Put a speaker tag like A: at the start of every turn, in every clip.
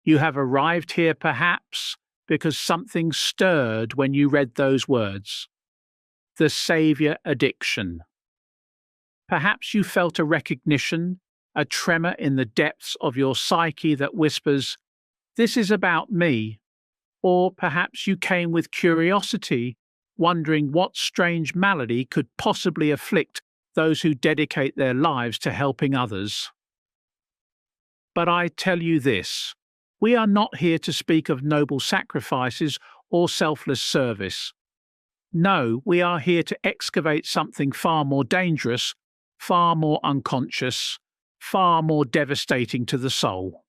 A: You have arrived here perhaps because something stirred when you read those words. The Saviour addiction. Perhaps you felt a recognition, a tremor in the depths of your psyche that whispers, "This is about me." Or perhaps you came with curiosity, wondering what strange malady could possibly afflict those who dedicate their lives to helping others. But I tell you this, we are not here to speak of noble sacrifices or selfless service. No, we are here to excavate something far more dangerous, far more unconscious, far more devastating to the soul.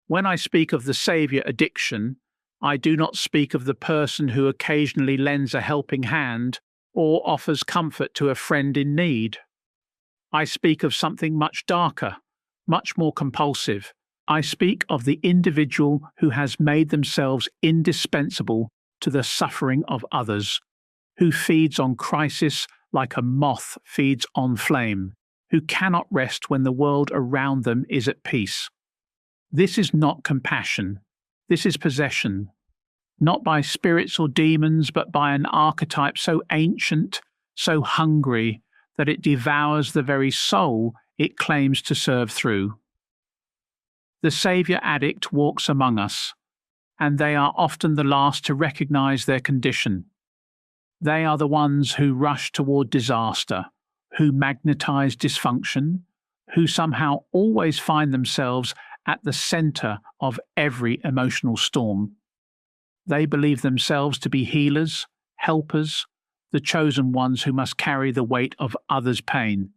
A: When I speak of the Saviour addiction, I do not speak of the person who occasionally lends a helping hand or offers comfort to a friend in need. I speak of something much darker, much more compulsive. I speak of the individual who has made themselves indispensable to the suffering of others, who feeds on crisis like a moth feeds on flame, who cannot rest when the world around them is at peace. This is not compassion. This is possession, not by spirits or demons, but by an archetype so ancient, so hungry, that it devours the very soul it claims to serve through. The Saviour addict walks among us, and they are often the last to recognize their condition. They are the ones who rush toward disaster, who magnetize dysfunction, who somehow always find themselves at the center of every emotional storm. They believe themselves to be healers, helpers, the chosen ones who must carry the weight of others' pain.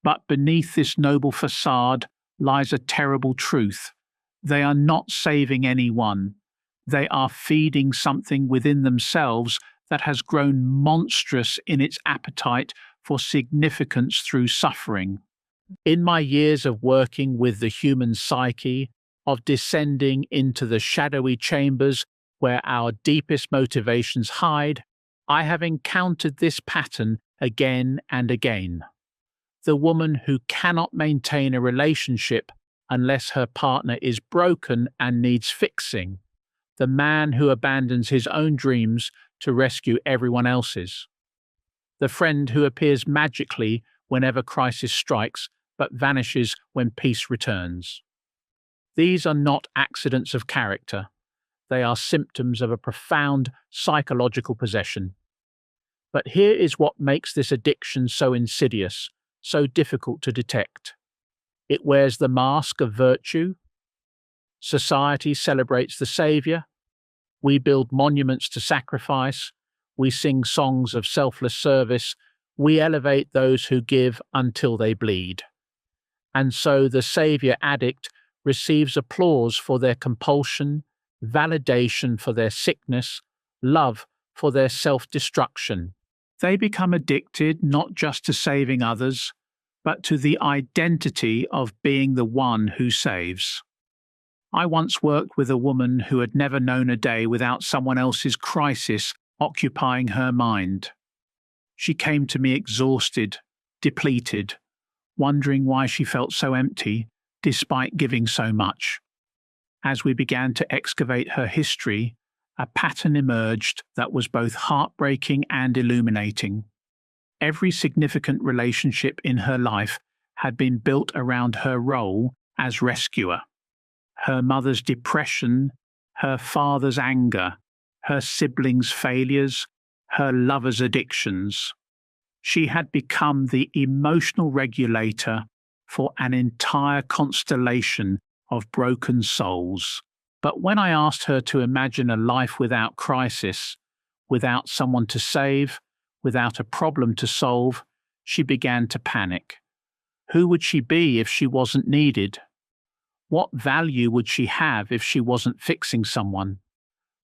A: But beneath this noble facade lies a terrible truth. They are not saving anyone. They are feeding something within themselves that has grown monstrous in its appetite for significance through suffering. In my years of working with the human psyche, of descending into the shadowy chambers where our deepest motivations hide, I have encountered this pattern again and again. The woman who cannot maintain a relationship unless her partner is broken and needs fixing. The man who abandons his own dreams to rescue everyone else's. The friend who appears magically whenever crisis strikes but vanishes when peace returns. These are not accidents of character. They are symptoms of a profound psychological possession. But here is what makes this addiction so insidious, so difficult to detect. It wears the mask of virtue. Society celebrates the Saviour. We build monuments to sacrifice. We sing songs of selfless service. We elevate those who give until they bleed. And so the Saviour addict receives applause for their compulsion, validation for their sickness, love for their self-destruction. They become addicted not just to saving others, but to the identity of being the one who saves. I once worked with a woman who had never known a day without someone else's crisis occupying her mind. She came to me exhausted, depleted, wondering why she felt so empty despite giving so much. As we began to excavate her history, a pattern emerged that was both heartbreaking and illuminating. Every significant relationship in her life had been built around her role as rescuer. Her mother's depression, her father's anger, her siblings' failures, her lover's addictions. She had become the emotional regulator for an entire constellation of broken souls. But when I asked her to imagine a life without crisis, without someone to save, without a problem to solve, she began to panic. Who would she be if she wasn't needed? What value would she have if she wasn't fixing someone?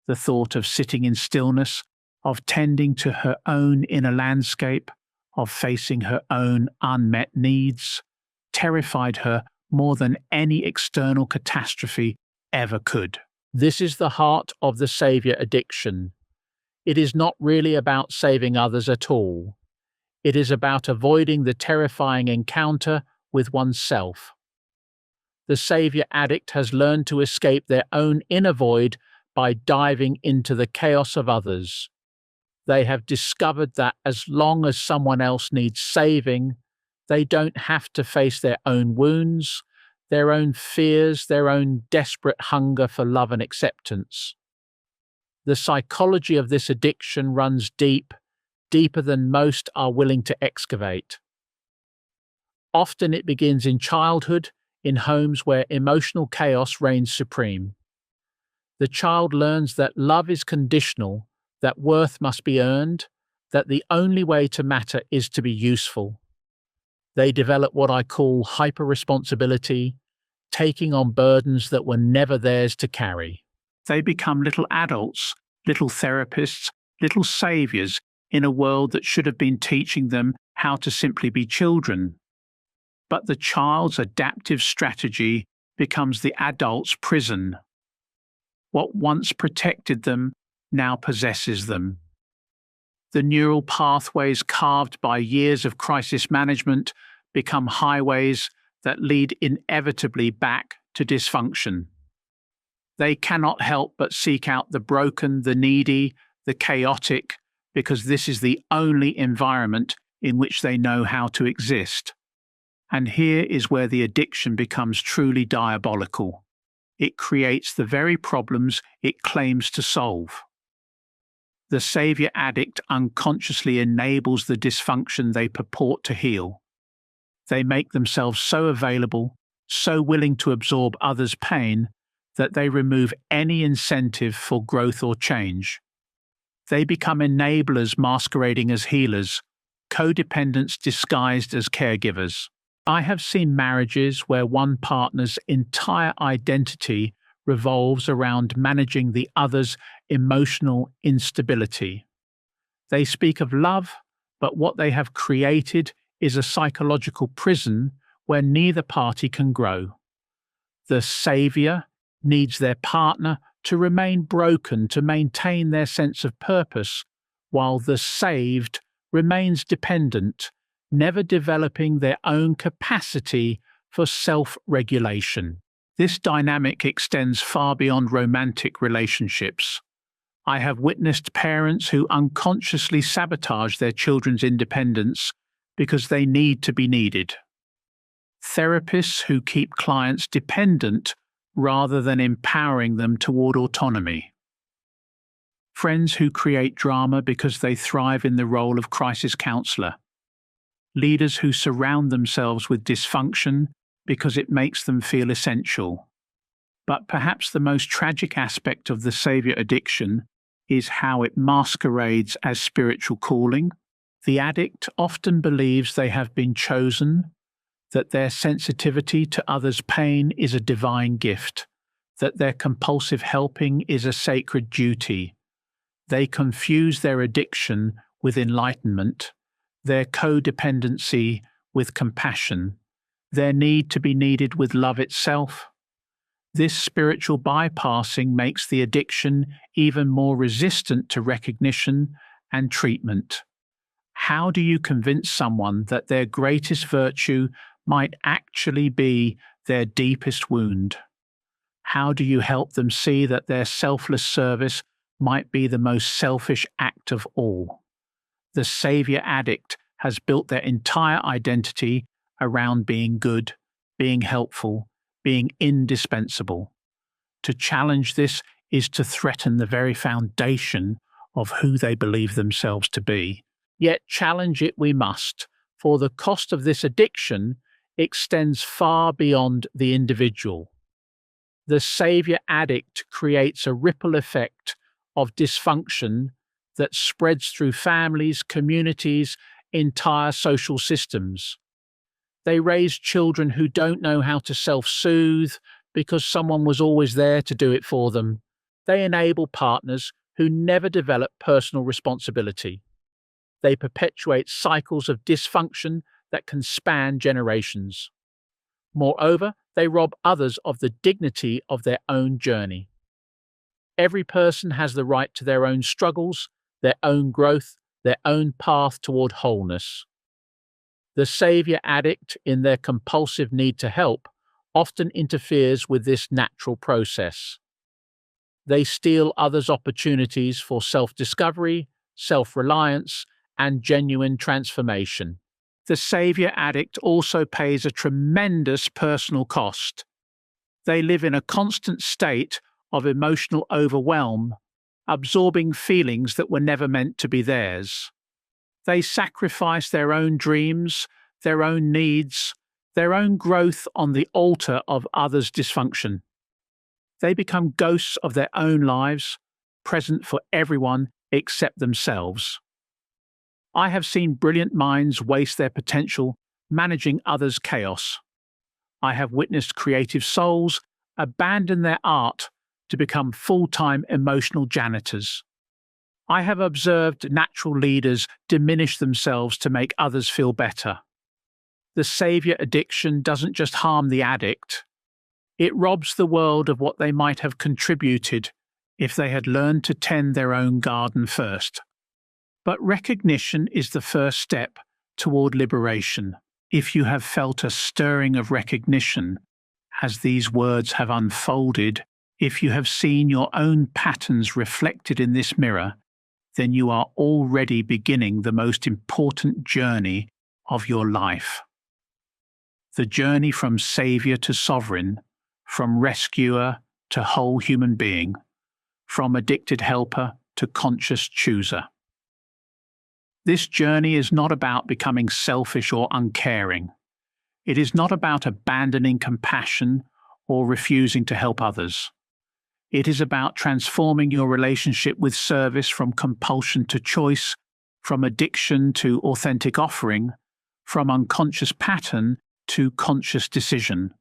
A: The thought of sitting in stillness, of tending to her own inner landscape, of facing her own unmet needs, terrified her more than any external catastrophe ever could. This is the heart of the Saviour addiction. It is not really about saving others at all. It is about avoiding the terrifying encounter with oneself. The savior addict has learned to escape their own inner void by diving into the chaos of others. They have discovered that as long as someone else needs saving, they don't have to face their own wounds, their own fears, their own desperate hunger for love and acceptance. The psychology of this addiction runs deep, deeper than most are willing to excavate. Often it begins in childhood, in homes where emotional chaos reigns supreme. The child learns that love is conditional, that worth must be earned, that the only way to matter is to be useful. They develop what I call hyper-responsibility, taking on burdens that were never theirs to carry. They become little adults, little therapists, little saviors in a world that should have been teaching them how to simply be children. But the child's adaptive strategy becomes the adult's prison. What once protected them now possesses them. The neural pathways carved by years of crisis management become highways that lead inevitably back to dysfunction. They cannot help but seek out the broken, the needy, the chaotic, because this is the only environment in which they know how to exist. And here is where the addiction becomes truly diabolical. It creates the very problems it claims to solve. The savior addict unconsciously enables the dysfunction they purport to heal. They make themselves so available, so willing to absorb others' pain, that they remove any incentive for growth or change. They become enablers masquerading as healers, codependents disguised as caregivers. I have seen marriages where one partner's entire identity revolves around managing the other's emotional instability. They speak of love, but what they have created is a psychological prison where neither party can grow. The savior needs their partner to remain broken to maintain their sense of purpose, while the saved remains dependent, never developing their own capacity for self-regulation. This dynamic extends far beyond romantic relationships. I have witnessed parents who unconsciously sabotage their children's independence because they need to be needed. Therapists who keep clients dependent rather than empowering them toward autonomy. Friends who create drama because they thrive in the role of crisis counselor. Leaders who surround themselves with dysfunction because it makes them feel essential. But perhaps the most tragic aspect of the savior addiction is how it masquerades as spiritual calling. The addict often believes they have been chosen, that their sensitivity to others' pain is a divine gift, that their compulsive helping is a sacred duty. They confuse their addiction with enlightenment, their codependency with compassion, their need to be needed with love itself. This spiritual bypassing makes the addiction even more resistant to recognition and treatment. How do you convince someone that their greatest virtue might actually be their deepest wound? How do you help them see that their selfless service might be the most selfish act of all? The savior addict has built their entire identity around being good, being helpful, being indispensable. To challenge this is to threaten the very foundation of who they believe themselves to be. Yet challenge it we must, for the cost of this addiction extends far beyond the individual. The savior addict creates a ripple effect of dysfunction that spreads through families, communities, entire social systems. They raise children who don't know how to self-soothe because someone was always there to do it for them. They enable partners who never develop personal responsibility. They perpetuate cycles of dysfunction that can span generations. Moreover, they rob others of the dignity of their own journey. Every person has the right to their own struggles, their own growth, their own path toward wholeness. The savior addict, in their compulsive need to help, often interferes with this natural process. They steal others' opportunities for self-discovery, self-reliance, and genuine transformation. The savior addict also pays a tremendous personal cost. They live in a constant state of emotional overwhelm, absorbing feelings that were never meant to be theirs. They sacrifice their own dreams, their own needs, their own growth on the altar of others' dysfunction. They become ghosts of their own lives, present for everyone except themselves. I have seen brilliant minds waste their potential managing others' chaos. I have witnessed creative souls abandon their art to become full-time emotional janitors. I have observed natural leaders diminish themselves to make others feel better. The savior addiction doesn't just harm the addict. It robs the world of what they might have contributed if they had learned to tend their own garden first. But recognition is the first step toward liberation. If you have felt a stirring of recognition as these words have unfolded, if you have seen your own patterns reflected in this mirror, then you are already beginning the most important journey of your life. The journey from savior to sovereign, from rescuer to whole human being, from addicted helper to conscious chooser. This journey is not about becoming selfish or uncaring. It is not about abandoning compassion or refusing to help others. It is about transforming your relationship with service from compulsion to choice, from addiction to authentic offering, from unconscious pattern to conscious decision.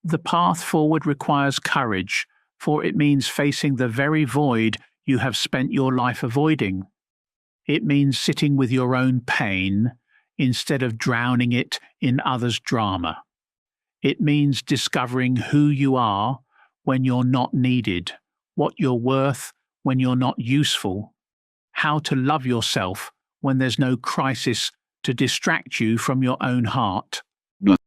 A: The path forward requires courage, for it means facing the very void you have spent your life avoiding. It means sitting with your own pain instead of drowning it in others' drama. It means discovering who you are when you're not needed, what you're worth when you're not useful, how to love yourself when there's no crisis to distract you from your own heart.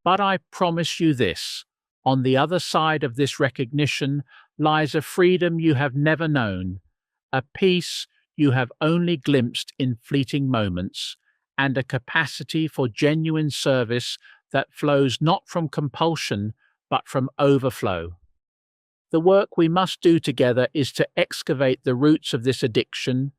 A: But I promise you this, on the other side of this recognition lies a freedom you have never known, a peace you have only glimpsed in fleeting moments, and a capacity for genuine service that flows not from compulsion but from overflow. The work we must do together is to excavate the roots of this addiction,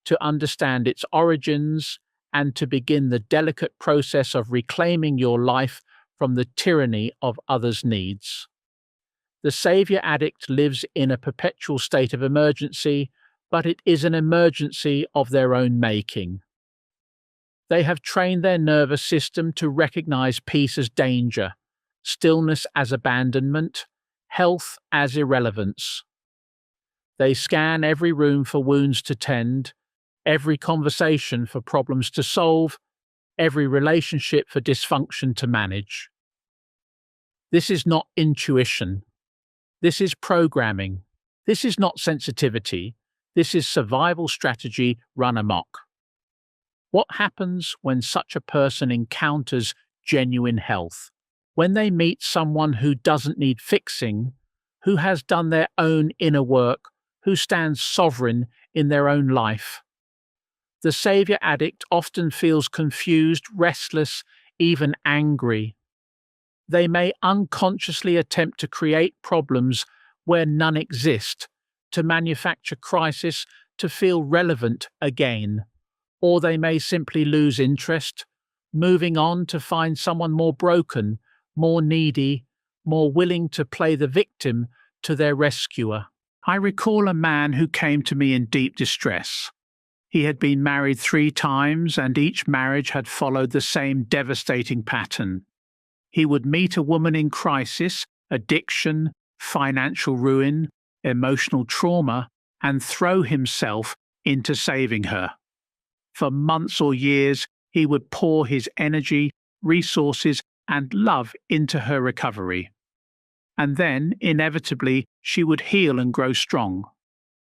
A: to understand its origins, and to begin the delicate process of reclaiming your life from the tyranny of others' needs. The savior addict lives in a perpetual state of emergency, but it is an emergency of their own making. They have trained their nervous system to recognize peace as danger, stillness as abandonment, health as irrelevance. They scan every room for wounds to tend, every conversation for problems to solve, every relationship for dysfunction to manage. This is not intuition. This is programming. This is not sensitivity. This is survival strategy run amok. What happens when such a person encounters genuine health? When they meet someone who doesn't need fixing, who has done their own inner work, who stands sovereign in their own life? The savior addict often feels confused, restless, even angry. They may unconsciously attempt to create problems where none exist, to manufacture crisis, to feel relevant again. Or they may simply lose interest, moving on to find someone more broken, more needy, more willing to play the victim to their rescuer. I recall a man who came to me in deep distress. He had been married 3 times, and each marriage had followed the same devastating pattern. He would meet a woman in crisis, addiction, financial ruin, emotional trauma, and throw himself into saving her. For months or years, he would pour his energy, resources, and love into her recovery. And then, inevitably, she would heal and grow strong.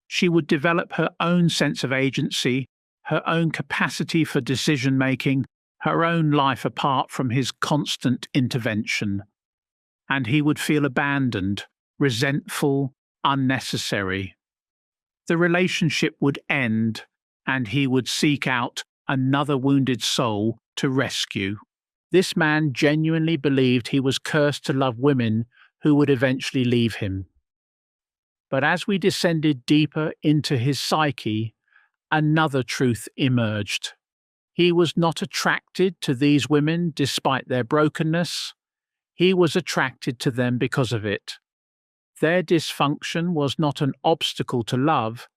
A: She would develop her own sense of agency, her own capacity for decision-making, her own life apart from his constant intervention. and he would feel abandoned, resentful, unnecessary. The relationship would end, and he would seek out another wounded soul to rescue. This man genuinely believed he was cursed to love women who would eventually leave him. But as we descended deeper into his psyche, another truth emerged. He was not attracted to these women despite their brokenness. He was attracted to them because of it. Their dysfunction was not an obstacle to love.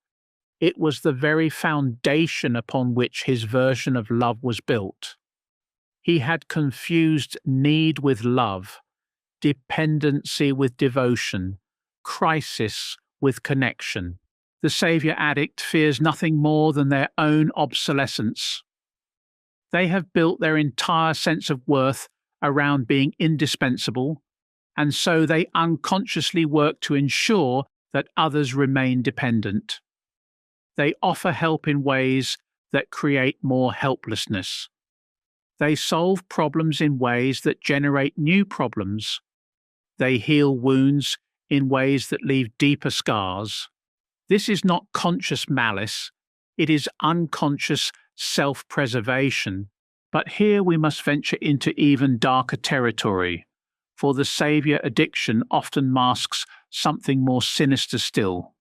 A: It was the very foundation upon which his version of love was built. He had confused need with love, dependency with devotion, crisis with connection. The savior addict fears nothing more than their own obsolescence. They have built their entire sense of worth around being indispensable, and so they unconsciously work to ensure that others remain dependent. They offer help in ways that create more helplessness. They solve problems in ways that generate new problems. They heal wounds in ways that leave deeper scars. This is not conscious malice, it is unconscious self-preservation. But here we must venture into even darker territory, for the savior addiction often masks something more sinister still.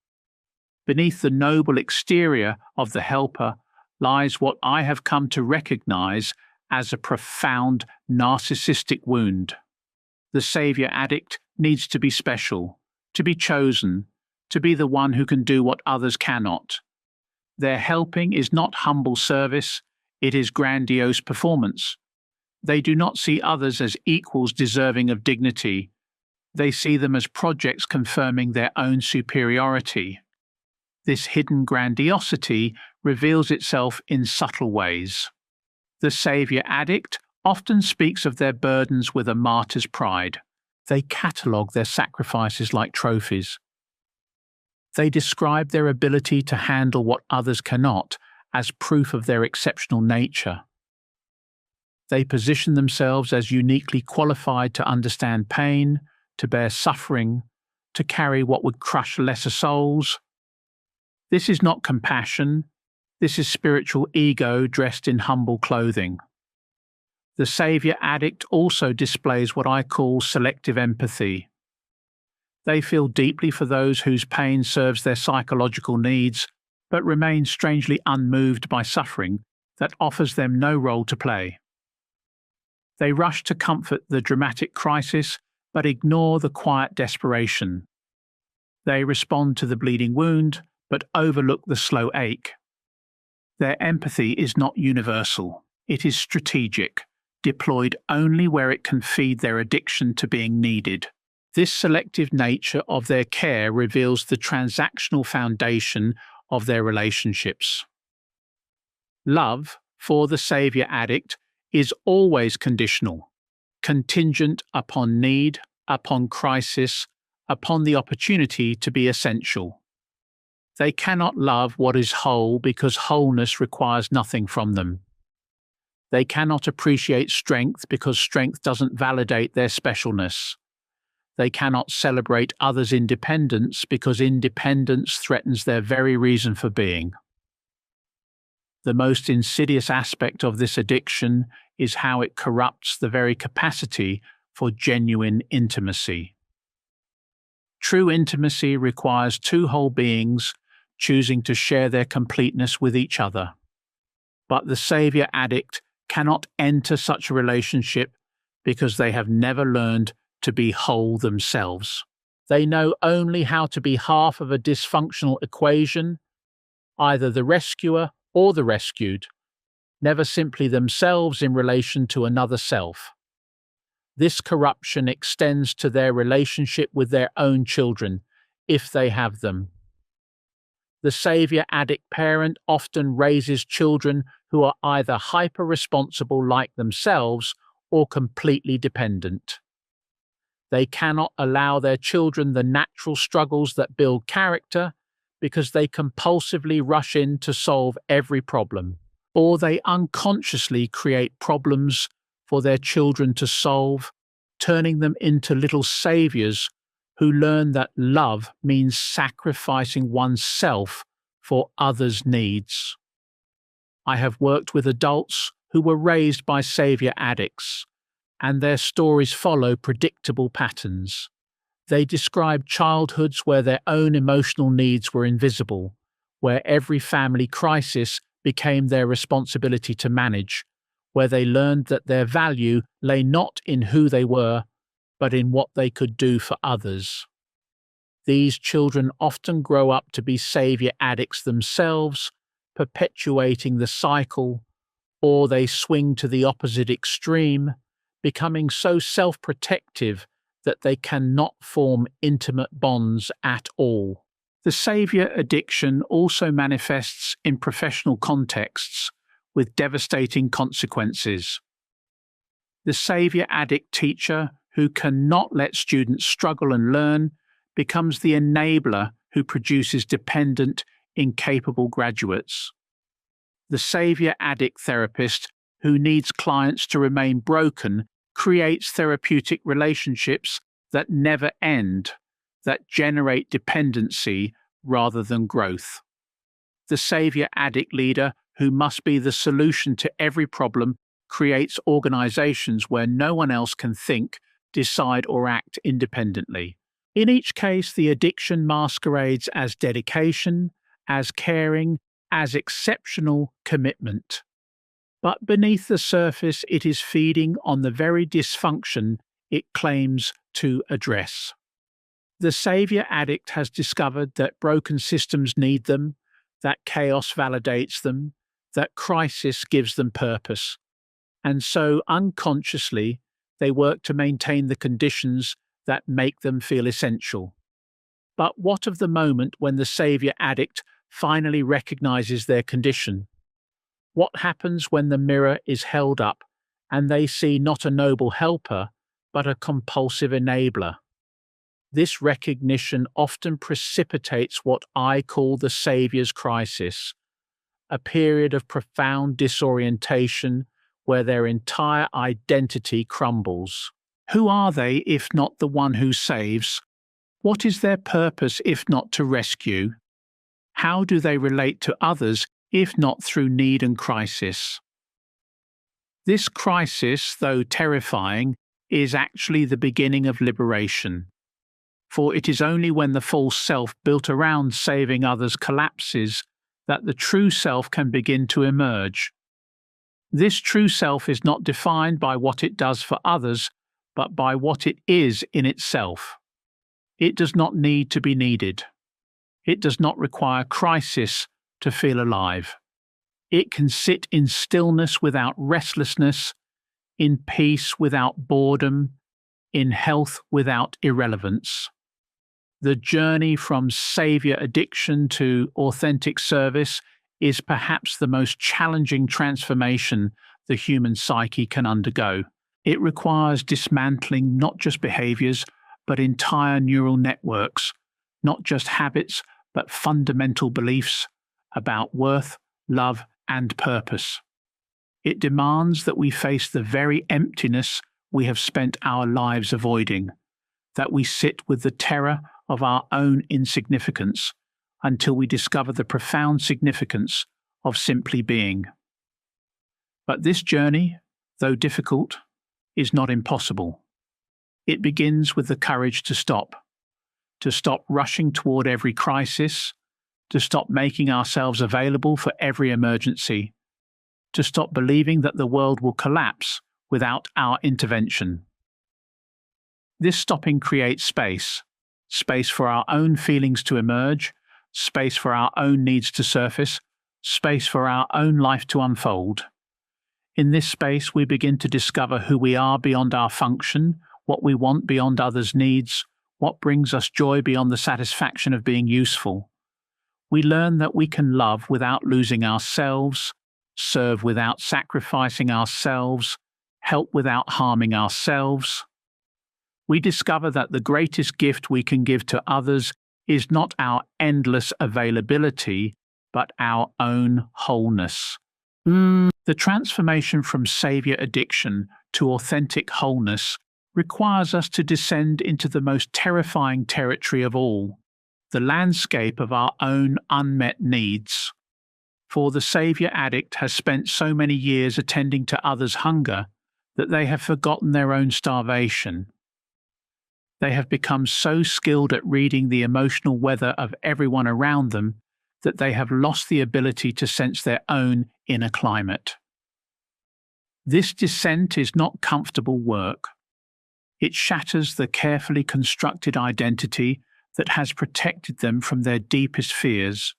A: Beneath the noble exterior of the helper lies what I have come to recognize as a profound narcissistic wound. The savior addict needs to be special, to be chosen, to be the one who can do what others cannot. Their helping is not humble service, it is grandiose performance. They do not see others as equals deserving of dignity. They see them as projects confirming their own superiority. This hidden grandiosity reveals itself in subtle ways. The savior addict often speaks of their burdens with a martyr's pride. They catalogue their sacrifices like trophies. They describe their ability to handle what others cannot as proof of their exceptional nature. They position themselves as uniquely qualified to understand pain, to bear suffering, to carry what would crush lesser souls. This is not compassion, this is spiritual ego dressed in humble clothing. The savior addict also displays what I call selective empathy. They feel deeply for those whose pain serves their psychological needs, but remain strangely unmoved by suffering that offers them no role to play. They rush to comfort the dramatic crisis, but ignore the quiet desperation. They respond to the bleeding wound, but overlook the slow ache. Their empathy is not universal, it is strategic, deployed only where it can feed their addiction to being needed. This selective nature of their care reveals the transactional foundation of their relationships. Love, for the savior addict, is always conditional, contingent upon need, upon crisis, upon the opportunity to be essential. They cannot love what is whole because wholeness requires nothing from them. They cannot appreciate strength because strength doesn't validate their specialness. They cannot celebrate others' independence because independence threatens their very reason for being. The most insidious aspect of this addiction is how it corrupts the very capacity for genuine intimacy. True intimacy requires two whole beings choosing to share their completeness with each other. But the savior addict cannot enter such a relationship because they have never learned to be whole themselves. They know only how to be half of a dysfunctional equation, either the rescuer or the rescued, never simply themselves in relation to another self. This corruption extends to their relationship with their own children, if they have them. The savior addict parent often raises children who are either hyper-responsible like themselves or completely dependent. They cannot allow their children the natural struggles that build character because they compulsively rush in to solve every problem, or they unconsciously create problems for their children to solve, turning them into little saviors who learn that love means sacrificing oneself for others' needs. I have worked with adults who were raised by savior addicts, and their stories follow predictable patterns. They describe childhoods where their own emotional needs were invisible, where every family crisis became their responsibility to manage, where they learned that their value lay not in who they were, but in what they could do for others. These children often grow up to be savior addicts themselves, perpetuating the cycle, or they swing to the opposite extreme, becoming so self-protective that they cannot form intimate bonds at all. The savior addiction also manifests in professional contexts with devastating consequences. The savior addict teacher who cannot let students struggle and learn becomes the enabler who produces dependent, incapable graduates. The savior addict therapist who needs clients to remain broken creates therapeutic relationships that never end, that generate dependency rather than growth. The savior addict leader who must be the solution to every problem creates organizations where no one else can think, decide, or act independently. In each case, the addiction masquerades as dedication, as caring, as exceptional commitment. But beneath the surface, it is feeding on the very dysfunction it claims to address. The savior addict has discovered that broken systems need them, that chaos validates them, that crisis gives them purpose, and so unconsciously they work to maintain the conditions that make them feel essential. But what of the moment when the savior addict finally recognizes their condition? What happens when the mirror is held up and they see not a noble helper, but a compulsive enabler? This recognition often precipitates what I call the savior's crisis, a period of profound disorientation where their entire identity crumbles. Who are they if not the one who saves? What is their purpose if not to rescue? How do they relate to others if not through need and crisis? This crisis, though terrifying, is actually the beginning of liberation. For it is only when the false self built around saving others collapses that the true self can begin to emerge. This true self is not defined by what it does for others, but by what it is in itself. It does not need to be needed. It does not require crisis to feel alive. It can sit in stillness without restlessness, in peace without boredom, in health without irrelevance. The journey from savior addiction to authentic service is perhaps the most challenging transformation the human psyche can undergo. It requires dismantling not just behaviors, but entire neural networks, not just habits, but fundamental beliefs about worth, love, and purpose. It demands that we face the very emptiness we have spent our lives avoiding, that we sit with the terror of our own insignificance until we discover the profound significance of simply being. But this journey, though difficult, is not impossible. It begins with the courage to stop rushing toward every crisis, to stop making ourselves available for every emergency, to stop believing that the world will collapse without our intervention. This stopping creates space for our own feelings to emerge, space for our own needs to surface, space for our own life to unfold. In this space, we begin to discover who we are beyond our function, what we want beyond others' needs, what brings us joy beyond the satisfaction of being useful. We learn that we can love without losing ourselves, serve without sacrificing ourselves, help without harming ourselves. We discover that the greatest gift we can give to others is not our endless availability, but our own wholeness. The transformation from savior addiction to authentic wholeness requires us to descend into the most terrifying territory of all, the landscape of our own unmet needs. For the Saviour addict has spent so many years attending to others' hunger that they have forgotten their own starvation. They have become so skilled at reading the emotional weather of everyone around them that they have lost the ability to sense their own inner climate. This descent is not comfortable work. It shatters the carefully constructed identity that has protected them from their deepest fears.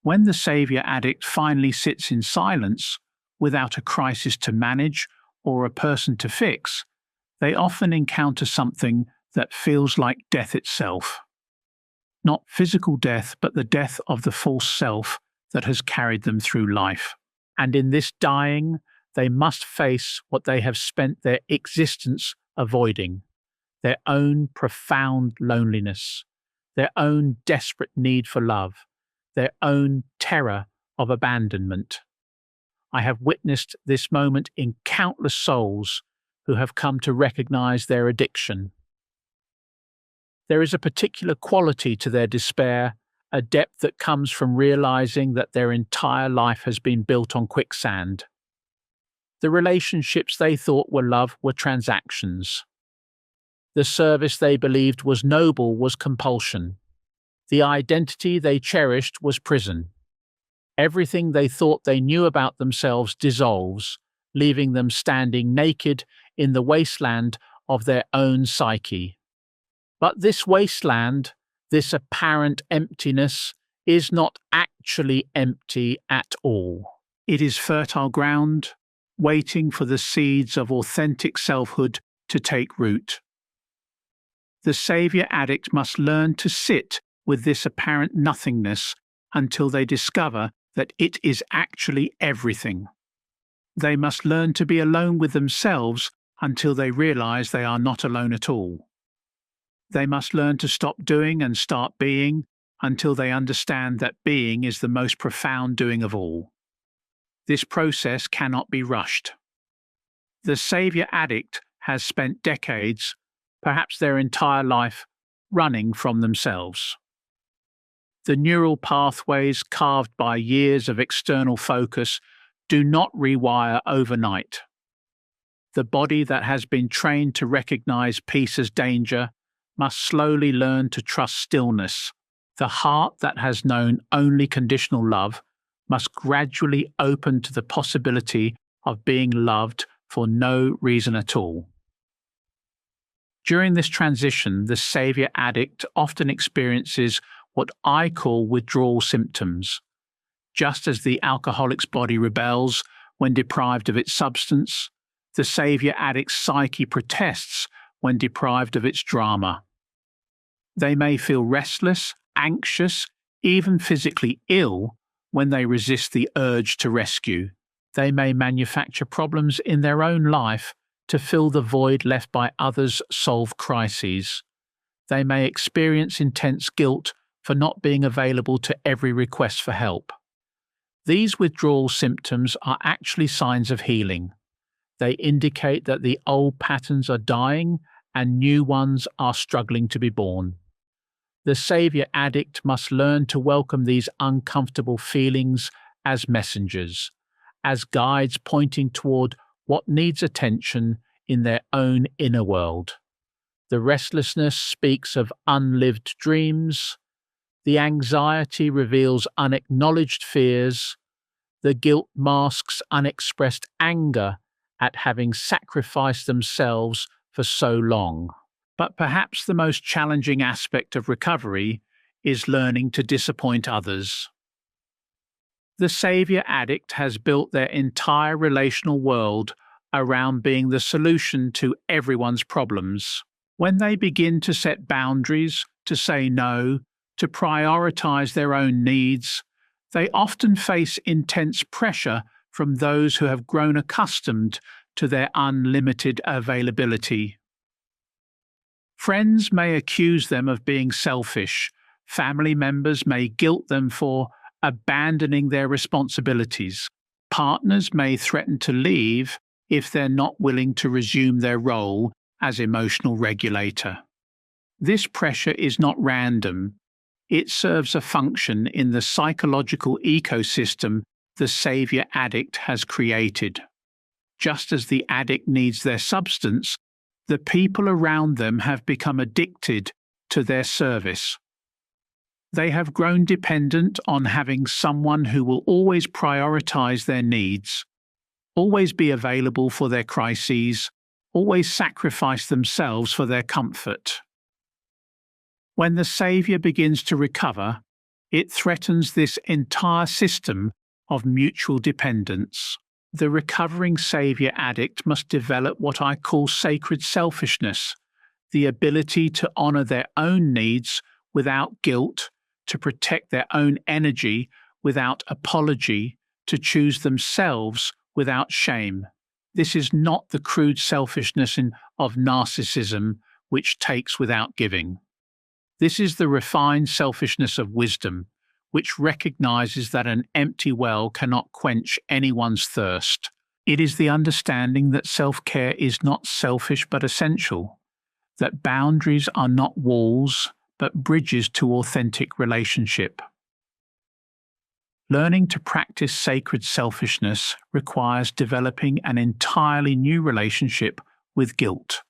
A: When the Saviour addict finally sits in silence, without a crisis to manage or a person to fix, they often encounter something that feels like death itself. Not physical death, but the death of the false self that has carried them through life. And in this dying, they must face what they have spent their existence avoiding: their own profound loneliness, their own desperate need for love, their own terror of abandonment. I have witnessed this moment in countless souls who have come to recognize their addiction. There is a particular quality to their despair, a depth that comes from realizing that their entire life has been built on quicksand. The relationships they thought were love were transactions. The service they believed was noble was compulsion. The identity they cherished was prison. Everything they thought they knew about themselves dissolves, leaving them standing naked in the wasteland of their own psyche. But this wasteland, this apparent emptiness, is not actually empty at all. It is fertile ground, waiting for the seeds of authentic selfhood to take root. The Saviour addict must learn to sit with this apparent nothingness until they discover that it is actually everything. They must learn to be alone with themselves until they realize they are not alone at all. They must learn to stop doing and start being until they understand that being is the most profound doing of all. This process cannot be rushed. The Saviour addict has spent decades, perhaps their entire life, running from themselves. The neural pathways carved by years of external focus do not rewire overnight. The body that has been trained to recognize peace as danger must slowly learn to trust stillness. The heart that has known only conditional love must gradually open to the possibility of being loved for no reason at all. During this transition, the Saviour addict often experiences what I call withdrawal symptoms. Just as the alcoholic's body rebels when deprived of its substance, the Saviour addict's psyche protests when deprived of its drama. They may feel restless, anxious, even physically ill when they resist the urge to rescue. They may manufacture problems in their own life to fill the void left by others' solved crises. They may experience intense guilt for not being available to every request for help. These withdrawal symptoms are actually signs of healing. They indicate that the old patterns are dying and new ones are struggling to be born. The Saviour addict must learn to welcome these uncomfortable feelings as messengers, as guides pointing toward what needs attention in their own inner world. The restlessness speaks of unlived dreams. The anxiety reveals unacknowledged fears. The guilt masks unexpressed anger at having sacrificed themselves for so long. But perhaps the most challenging aspect of recovery is learning to disappoint others. The Saviour addict has built their entire relational world around being the solution to everyone's problems. When they begin to set boundaries, to say no, to prioritize their own needs, they often face intense pressure from those who have grown accustomed to their unlimited availability. Friends may accuse them of being selfish. Family members may guilt them for abandoning their responsibilities. Partners may threaten to leave if they're not willing to resume their role as emotional regulator. This pressure is not random. It serves a function in the psychological ecosystem the savior addict has created. Just as the addict needs their substance, the people around them have become addicted to their service. They have grown dependent on having someone who will always prioritize their needs, always be available for their crises, always sacrifice themselves for their comfort. When the savior begins to recover, it threatens this entire system of mutual dependence. The recovering savior addict must develop what I call sacred selfishness, the ability to honor their own needs without guilt, to protect their own energy without apology, to choose themselves without shame. This is not the crude selfishness of narcissism which takes without giving. This is the refined selfishness of wisdom, which recognizes that an empty well cannot quench anyone's thirst. It is the understanding that self-care is not selfish but essential, that boundaries are not walls but bridges to authentic relationship. Learning to practice sacred selfishness requires developing an entirely new relationship with guilt.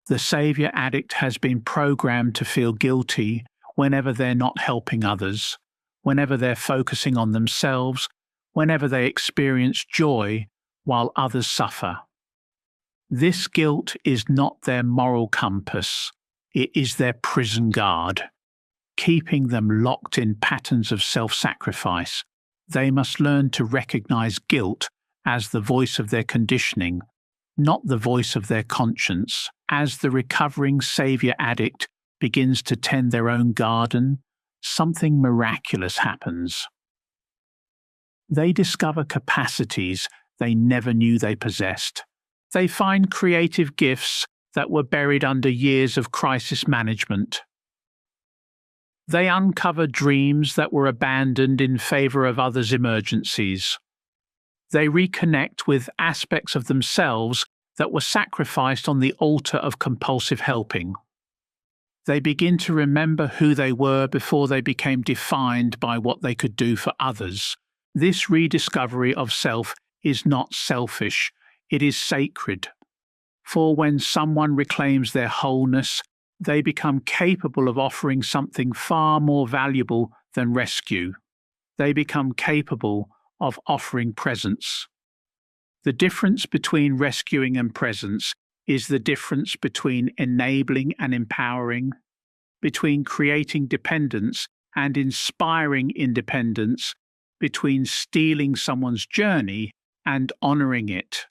A: The savior addict has been programmed to feel guilty whenever they're not helping others, whenever they're focusing on themselves, whenever they experience joy while others suffer. This guilt is not their moral compass, it is their prison guard, keeping them locked in patterns of self-sacrifice. They must learn to recognize guilt as the voice of their conditioning, not the voice of their conscience. As the recovering savior addict begins to tend their own garden, something miraculous happens. They discover capacities they never knew they possessed. They find creative gifts that were buried under years of crisis management. They uncover dreams that were abandoned in favor of others' emergencies. They reconnect with aspects of themselves that were sacrificed on the altar of compulsive helping. They begin to remember who they were before they became defined by what they could do for others. This rediscovery of self is not selfish, it is sacred. For when someone reclaims their wholeness, they become capable of offering something far more valuable than rescue. They become capable of offering presence. The difference between rescuing and presence is the difference between enabling and empowering, between creating dependence and inspiring independence, between stealing someone's journey and honoring it.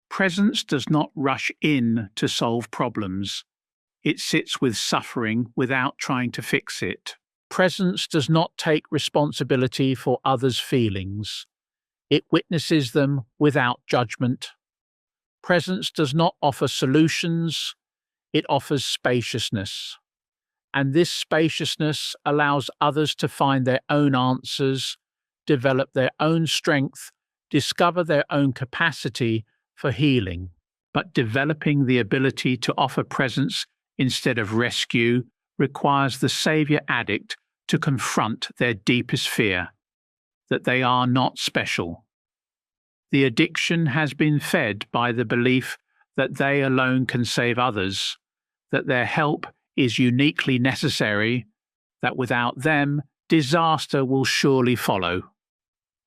A: Presence does not rush in to solve problems. It sits with suffering without trying to fix it. Presence does not take responsibility for others' feelings. It witnesses them without judgment. Presence does not offer solutions, it offers spaciousness. And this spaciousness allows others to find their own answers, develop their own strength, discover their own capacity for healing. But developing the ability to offer presence instead of rescue requires the savior addict to confront their deepest fear, that they are not special. The addiction has been fed by the belief that they alone can save others, that their help is uniquely necessary, that without them, disaster will surely follow.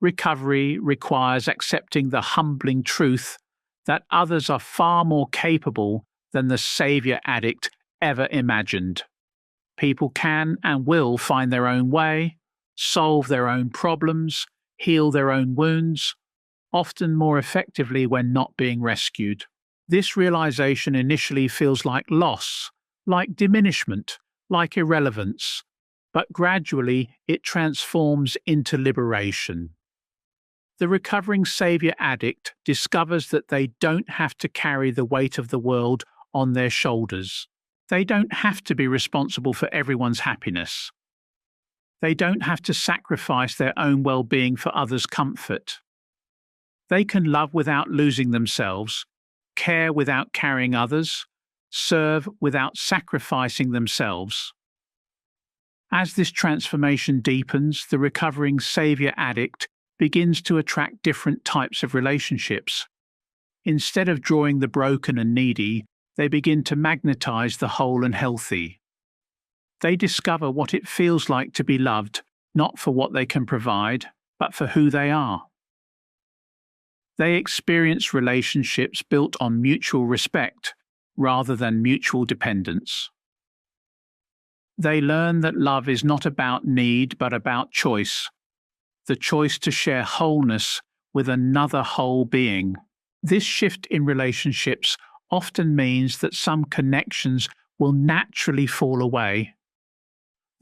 A: Recovery requires accepting the humbling truth that others are far more capable than the savior addict ever imagined. People can and will find their own way, solve their own problems, heal their own wounds, often more effectively when not being rescued. This realization initially feels like loss, like diminishment, like irrelevance, but gradually it transforms into liberation. The recovering savior addict discovers that they don't have to carry the weight of the world on their shoulders. They don't have to be responsible for everyone's happiness. They don't have to sacrifice their own well-being for others' comfort. They can love without losing themselves, care without carrying others, serve without sacrificing themselves. As this transformation deepens, the recovering savior addict begins to attract different types of relationships. Instead of drawing the broken and needy, they begin to magnetize the whole and healthy. They discover what it feels like to be loved, not for what they can provide, but for who they are. They experience relationships built on mutual respect rather than mutual dependence. They learn that love is not about need but about choice, the choice to share wholeness with another whole being. This shift in relationships often means that some connections will naturally fall away.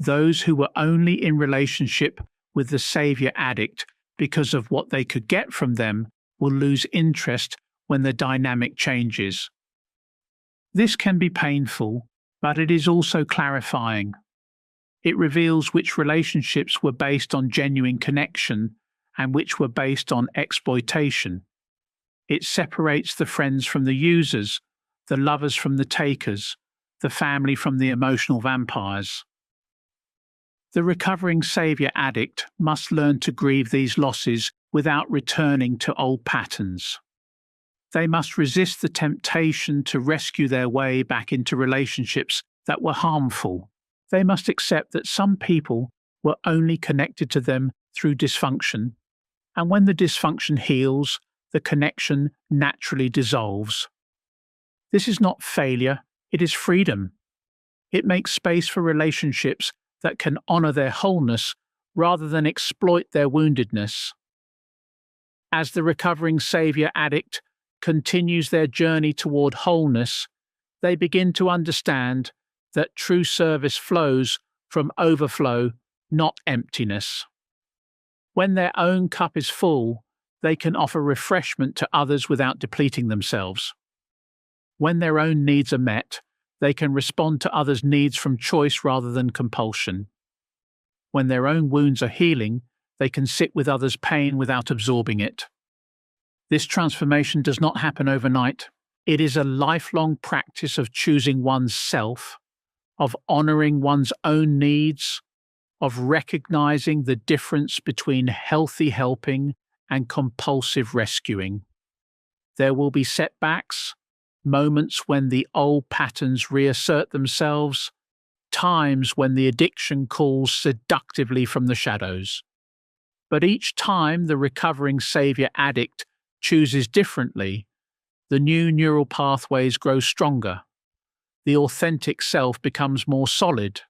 A: Those who were only in relationship with the savior addict because of what they could get from them will lose interest when the dynamic changes. This can be painful, but it is also clarifying. It reveals which relationships were based on genuine connection and which were based on exploitation. It separates the friends from the users, the lovers from the takers, the family from the emotional vampires. The recovering savior addict must learn to grieve these losses without returning to old patterns. They must resist the temptation to rescue their way back into relationships that were harmful. They must accept that some people were only connected to them through dysfunction, and when the dysfunction heals, the connection naturally dissolves. This is not failure, it is freedom. It makes space for relationships that can honor their wholeness rather than exploit their woundedness. As the recovering savior addict continues their journey toward wholeness, they begin to understand that true service flows from overflow, not emptiness. When their own cup is full, they can offer refreshment to others without depleting themselves. When their own needs are met, they can respond to others' needs from choice rather than compulsion. When their own wounds are healing, they can sit with others' pain without absorbing it. This transformation does not happen overnight. It is a lifelong practice of choosing one's self, of honoring one's own needs, of recognizing the difference between healthy helping and compulsive rescuing. There will be setbacks, moments when the old patterns reassert themselves, times when the addiction calls seductively from the shadows. But each time the recovering savior addict chooses differently, the new neural pathways grow stronger. The authentic self becomes more solid.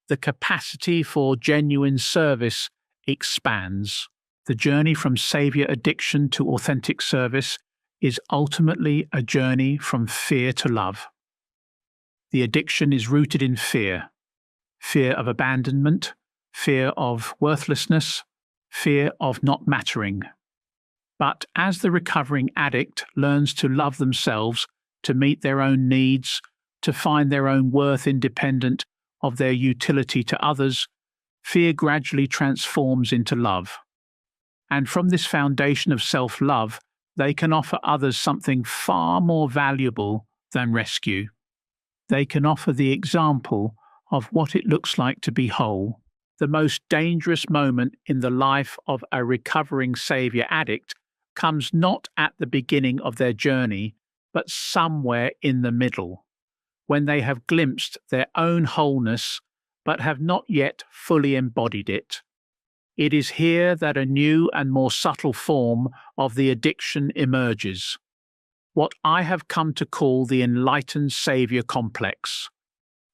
A: The capacity for genuine service expands. The journey from savior addiction to authentic service is ultimately a journey from fear to love. The addiction is rooted in fear. Fear of abandonment, fear of worthlessness, fear of not mattering. But as the recovering addict learns to love themselves, to meet their own needs, to find their own worth independent of their utility to others, fear gradually transforms into love. And from this foundation of self-love, they can offer others something far more valuable than rescue. They can offer the example of what it looks like to be whole. The most dangerous moment in the life of a recovering savior addict comes not at the beginning of their journey, but somewhere in the middle, when they have glimpsed their own wholeness but have not yet fully embodied it. It is here that a new and more subtle form of the addiction emerges, what I have come to call the enlightened savior complex.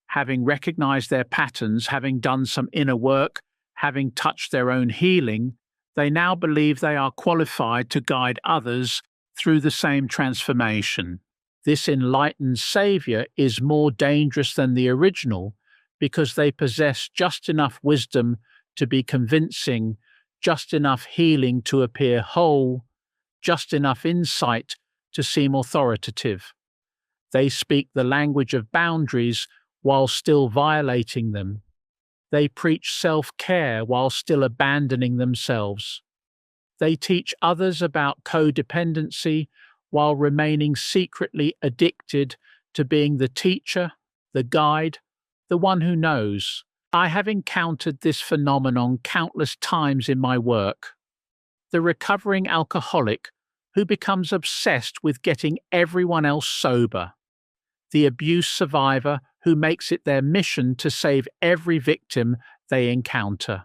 A: Having recognized their patterns, having done some inner work, having touched their own healing, they now believe they are qualified to guide others through the same transformation. This enlightened savior is more dangerous than the original because they possess just enough wisdom to be convincing, just enough healing to appear whole, just enough insight to seem authoritative. They speak the language of boundaries while still violating them. They preach self-care while still abandoning themselves. They teach others about codependency while remaining secretly addicted to being the teacher, the guide, the one who knows. I have encountered this phenomenon countless times in my work. The recovering alcoholic who becomes obsessed with getting everyone else sober. The abuse survivor who makes it their mission to save every victim they encounter.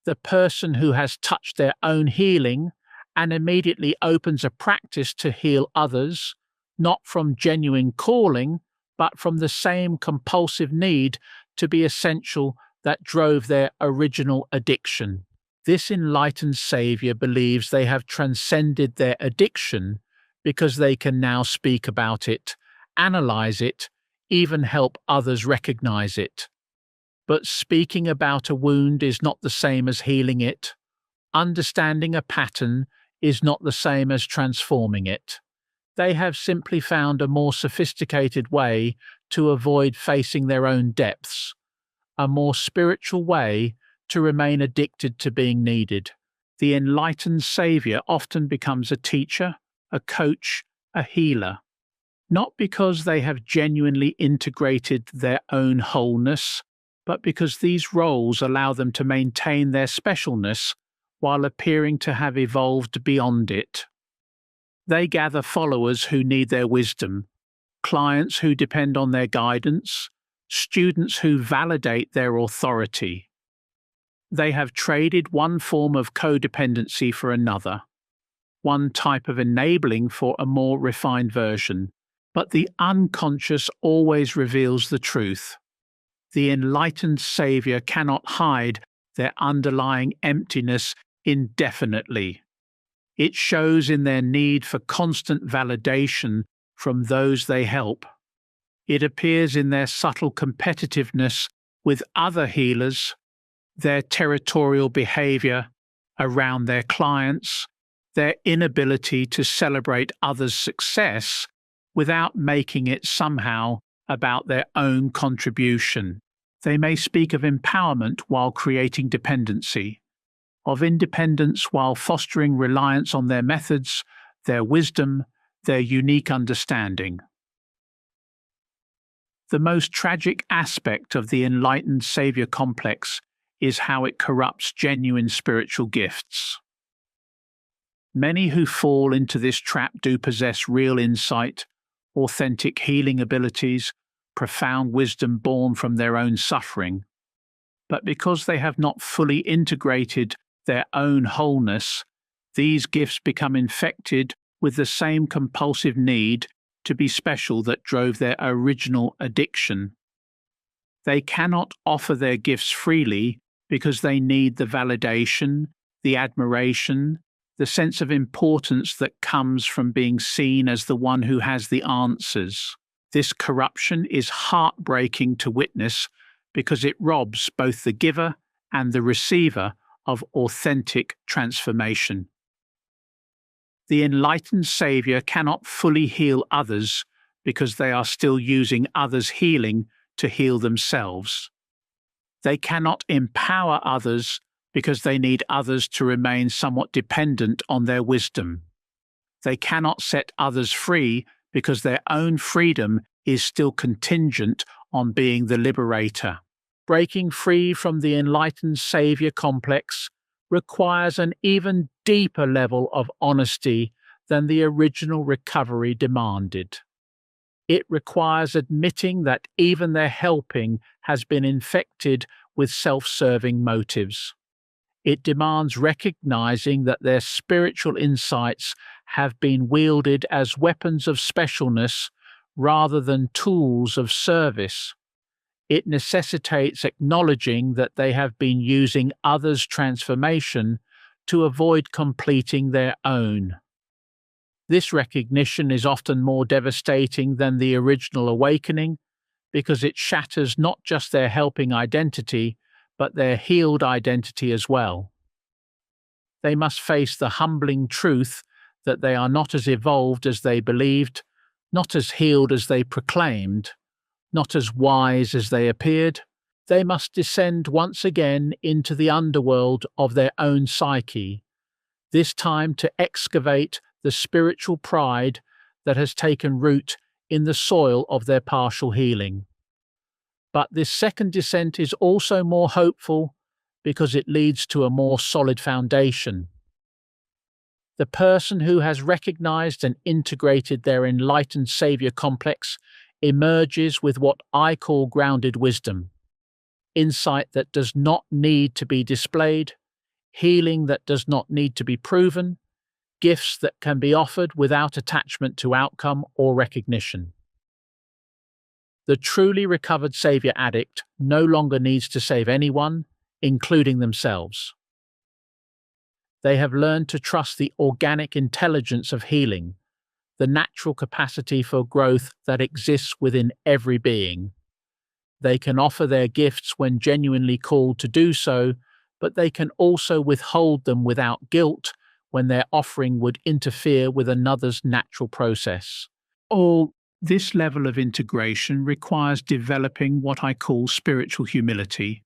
A: The person who has touched their own healing and immediately opens a practice to heal others, not from genuine calling, but from the same compulsive need to be essential that drove their original addiction. This enlightened savior believes they have transcended their addiction because they can now speak about it, analyze it, even help others recognize it. But speaking about a wound is not the same as healing it. Understanding a pattern is not the same as transforming it. They have simply found a more sophisticated way to avoid facing their own depths, a more spiritual way to remain addicted to being needed. The enlightened savior often becomes a teacher, a coach, a healer, not because they have genuinely integrated their own wholeness, but because these roles allow them to maintain their specialness while appearing to have evolved beyond it. They gather followers who need their wisdom, clients who depend on their guidance, students who validate their authority. They have traded one form of codependency for another, one type of enabling for a more refined version, but the unconscious always reveals the truth. The enlightened savior cannot hide their underlying emptiness indefinitely. It shows in their need for constant validation from those they help. It appears in their subtle competitiveness with other healers, their territorial behavior around their clients, their inability to celebrate others' success without making it somehow about their own contribution. They may speak of empowerment while creating dependency, of independence while fostering reliance on their methods, their wisdom, their unique understanding. The most tragic aspect of the enlightened savior complex is how it corrupts genuine spiritual gifts. Many who fall into this trap do possess real insight, authentic healing abilities, profound wisdom born from their own suffering, but because they have not fully integrated their own wholeness, these gifts become infected with the same compulsive need to be special that drove their original addiction. They cannot offer their gifts freely because they need the validation, the admiration, the sense of importance that comes from being seen as the one who has the answers. This corruption is heartbreaking to witness because it robs both the giver and the receiver of authentic transformation. The enlightened savior cannot fully heal others because they are still using others' healing to heal themselves. They cannot empower others because they need others to remain somewhat dependent on their wisdom. They cannot set others free because their own freedom is still contingent on being the liberator. Breaking free from the enlightened savior complex requires an even deeper level of honesty than the original recovery demanded. It requires admitting that even their helping has been infected with self-serving motives. It demands recognizing that their spiritual insights have been wielded as weapons of specialness rather than tools of service. It necessitates acknowledging that they have been using others' transformation to avoid completing their own. This recognition is often more devastating than the original awakening because it shatters not just their helping identity, but their healed identity as well. They must face the humbling truth that they are not as evolved as they believed, not as healed as they proclaimed, not as wise as they appeared. They must descend once again into the underworld of their own psyche, this time to excavate the spiritual pride that has taken root in the soil of their partial healing. But this second descent is also more hopeful because it leads to a more solid foundation. The person who has recognized and integrated their enlightened savior complex emerges with what I call grounded wisdom, insight that does not need to be displayed, healing that does not need to be proven, gifts that can be offered without attachment to outcome or recognition. The truly recovered savior addict no longer needs to save anyone, including themselves. They have learned to trust the organic intelligence of healing, the natural capacity for growth that exists within every being. They can offer their gifts when genuinely called to do so, but they can also withhold them without guilt when their offering would interfere with another's natural process. All this level of integration requires developing what I call spiritual humility,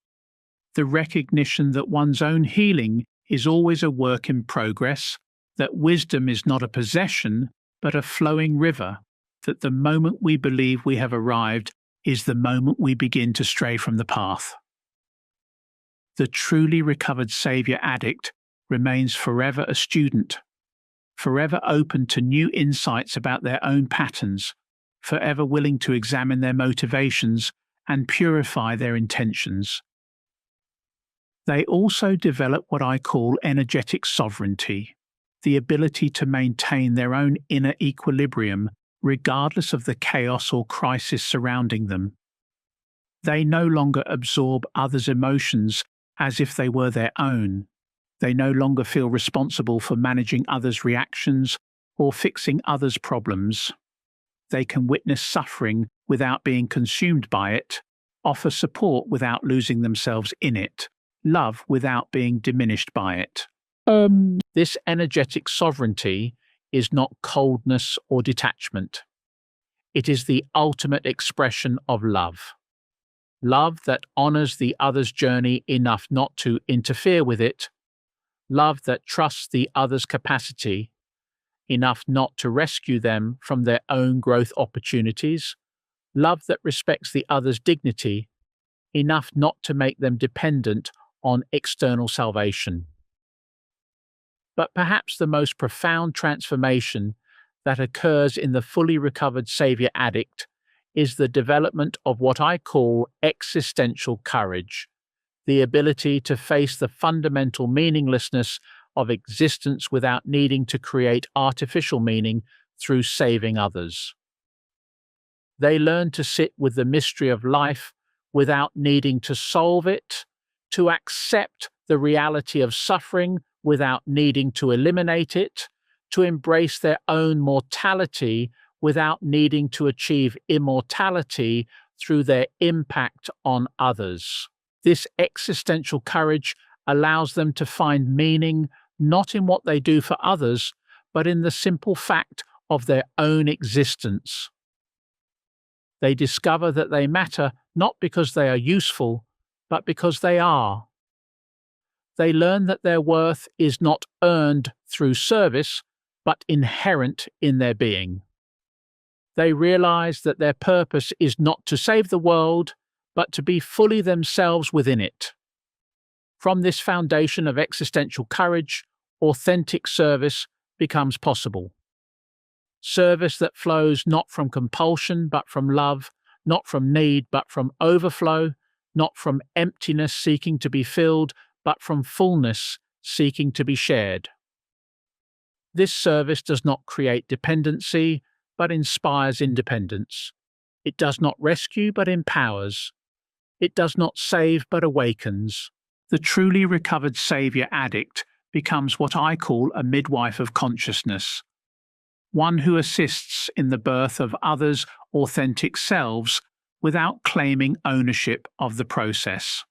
A: the recognition that one's own healing is always a work in progress, that wisdom is not a possession but a flowing river, that the moment we believe we have arrived is the moment we begin to stray from the path. The truly recovered savior addict remains forever a student, forever open to new insights about their own patterns, forever willing to examine their motivations and purify their intentions. They also develop what I call energetic sovereignty, the ability to maintain their own inner equilibrium regardless of the chaos or crisis surrounding them. They no longer absorb others' emotions as if they were their own. They no longer feel responsible for managing others' reactions or fixing others' problems. They can witness suffering without being consumed by it, offer support without losing themselves in it, love without being diminished by it. This energetic sovereignty is not coldness or detachment. It is the ultimate expression of love. Love that honors the other's journey enough not to interfere with it. Love that trusts the other's capacity enough not to rescue them from their own growth opportunities. Love that respects the other's dignity enough not to make them dependent on external salvation. But perhaps the most profound transformation that occurs in the fully recovered savior addict is the development of what I call existential courage, the ability to face the fundamental meaninglessness of existence without needing to create artificial meaning through saving others. They learn to sit with the mystery of life without needing to solve it, to accept the reality of suffering without needing to eliminate it, to embrace their own mortality without needing to achieve immortality through their impact on others. This existential courage allows them to find meaning not in what they do for others, but in the simple fact of their own existence. They discover that they matter not because they are useful, but because they are. They learn that their worth is not earned through service, but inherent in their being. They realize that their purpose is not to save the world, but to be fully themselves within it. From this foundation of existential courage, authentic service becomes possible. Service that flows not from compulsion but from love, not from need but from overflow, not from emptiness seeking to be filled but from fullness seeking to be shared. This service does not create dependency but inspires independence. It does not rescue but empowers. It does not save but awakens. The truly recovered savior addict becomes what I call a midwife of consciousness, one who assists in the birth of others' authentic selves without claiming ownership of the process.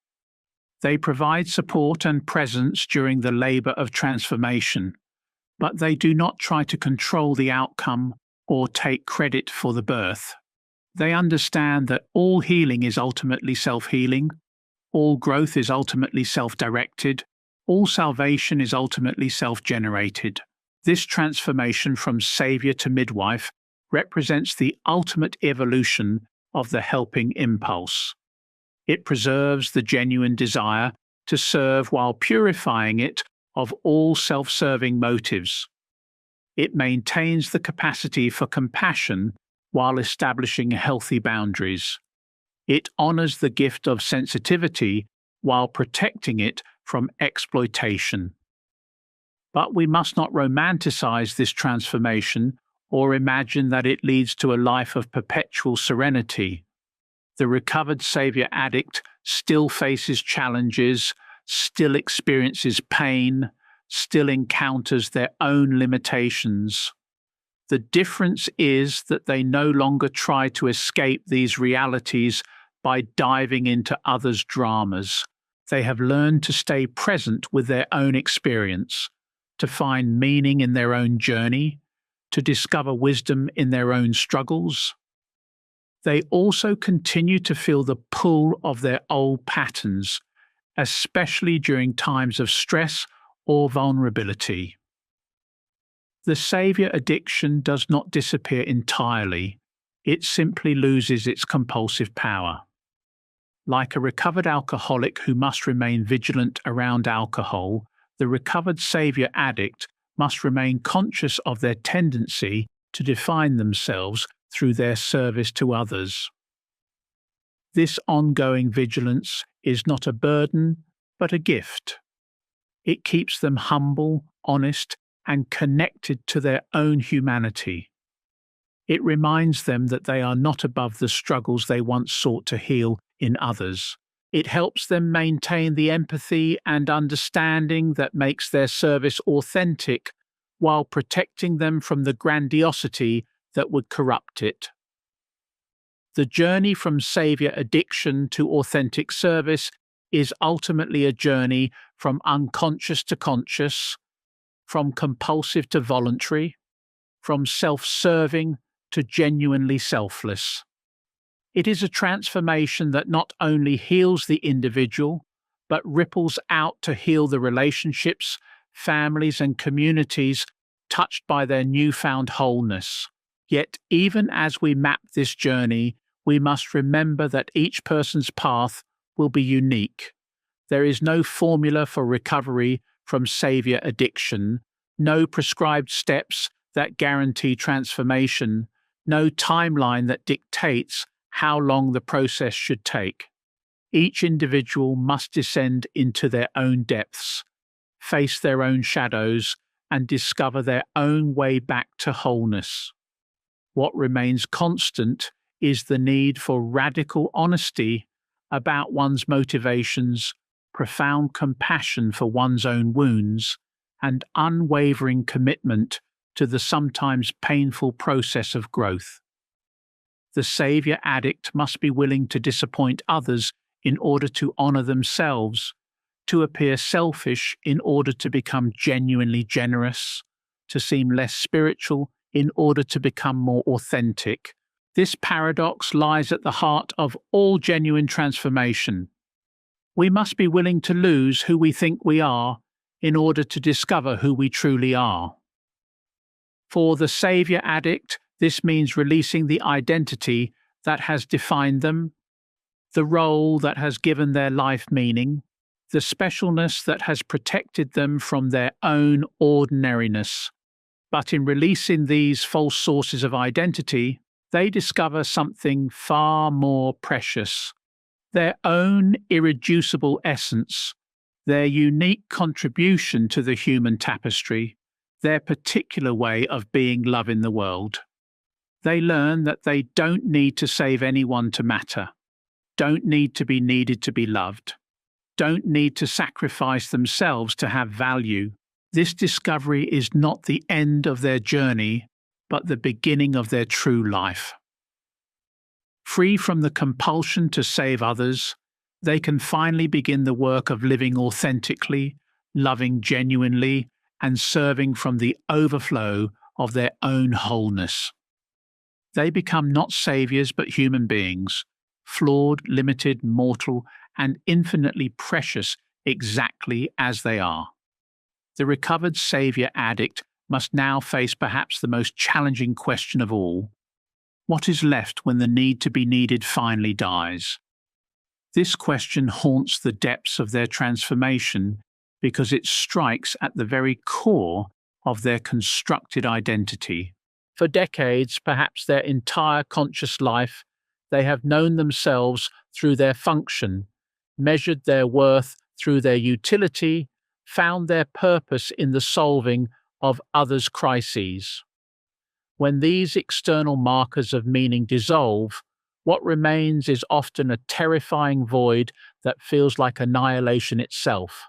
A: They provide support and presence during the labor of transformation, but they do not try to control the outcome or take credit for the birth. They understand that all healing is ultimately self-healing, all growth is ultimately self-directed, all salvation is ultimately self-generated. This transformation from savior to midwife represents the ultimate evolution of the helping impulse. It preserves the genuine desire to serve while purifying it of all self-serving motives. It maintains the capacity for compassion while establishing healthy boundaries. It honors the gift of sensitivity while protecting it from exploitation. But we must not romanticize this transformation or imagine that it leads to a life of perpetual serenity. The recovered savior addict still faces challenges, still experiences pain, still encounters their own limitations. The difference is that they no longer try to escape these realities by diving into others' dramas. They have learned to stay present with their own experience, to find meaning in their own journey, to discover wisdom in their own struggles. They also continue to feel the pull of their old patterns, especially during times of stress or vulnerability. The savior addiction does not disappear entirely, it simply loses its compulsive power. Like a recovered alcoholic who must remain vigilant around alcohol, the recovered savior addict must remain conscious of their tendency to define themselves through their service to others. This ongoing vigilance is not a burden, but a gift. It keeps them humble, honest, and connected to their own humanity. It reminds them that they are not above the struggles they once sought to heal in others. It helps them maintain the empathy and understanding that makes their service authentic while protecting them from the grandiosity that would corrupt it. The journey from savior addiction to authentic service is ultimately a journey from unconscious to conscious, from compulsive to voluntary, from self-serving to genuinely selfless. It is a transformation that not only heals the individual, but ripples out to heal the relationships, families, and communities touched by their newfound wholeness. Yet, even as we map this journey, we must remember that each person's path will be unique. There is no formula for recovery from savior addiction, no prescribed steps that guarantee transformation, no timeline that dictates how long the process should take. Each individual must descend into their own depths, face their own shadows, and discover their own way back to wholeness. What remains constant is the need for radical honesty about one's motivations, profound compassion for one's own wounds, and unwavering commitment to the sometimes painful process of growth. The savior addict must be willing to disappoint others in order to honor themselves, to appear selfish in order to become genuinely generous, to seem less spiritual in order to become more authentic. This paradox lies at the heart of all genuine transformation. We must be willing to lose who we think we are in order to discover who we truly are. For the savior addict, this means releasing the identity that has defined them, the role that has given their life meaning, the specialness that has protected them from their own ordinariness. But in releasing these false sources of identity, they discover something far more precious: their own irreducible essence, their unique contribution to the human tapestry, their particular way of being love in the world. They learn that they don't need to save anyone to matter, don't need to be needed to be loved, don't need to sacrifice themselves to have value. This discovery is not the end of their journey, but the beginning of their true life. Free from the compulsion to save others, they can finally begin the work of living authentically, loving genuinely, and serving from the overflow of their own wholeness. They become not saviors but human beings, flawed, limited, mortal, and infinitely precious exactly as they are. The recovered savior addict must now face perhaps the most challenging question of all. What is left when the need to be needed finally dies? This question haunts the depths of their transformation because it strikes at the very core of their constructed identity. For decades, perhaps their entire conscious life, they have known themselves through their function, measured their worth through their utility, found their purpose in the solving of others' crises. When these external markers of meaning dissolve, what remains is often a terrifying void that feels like annihilation itself.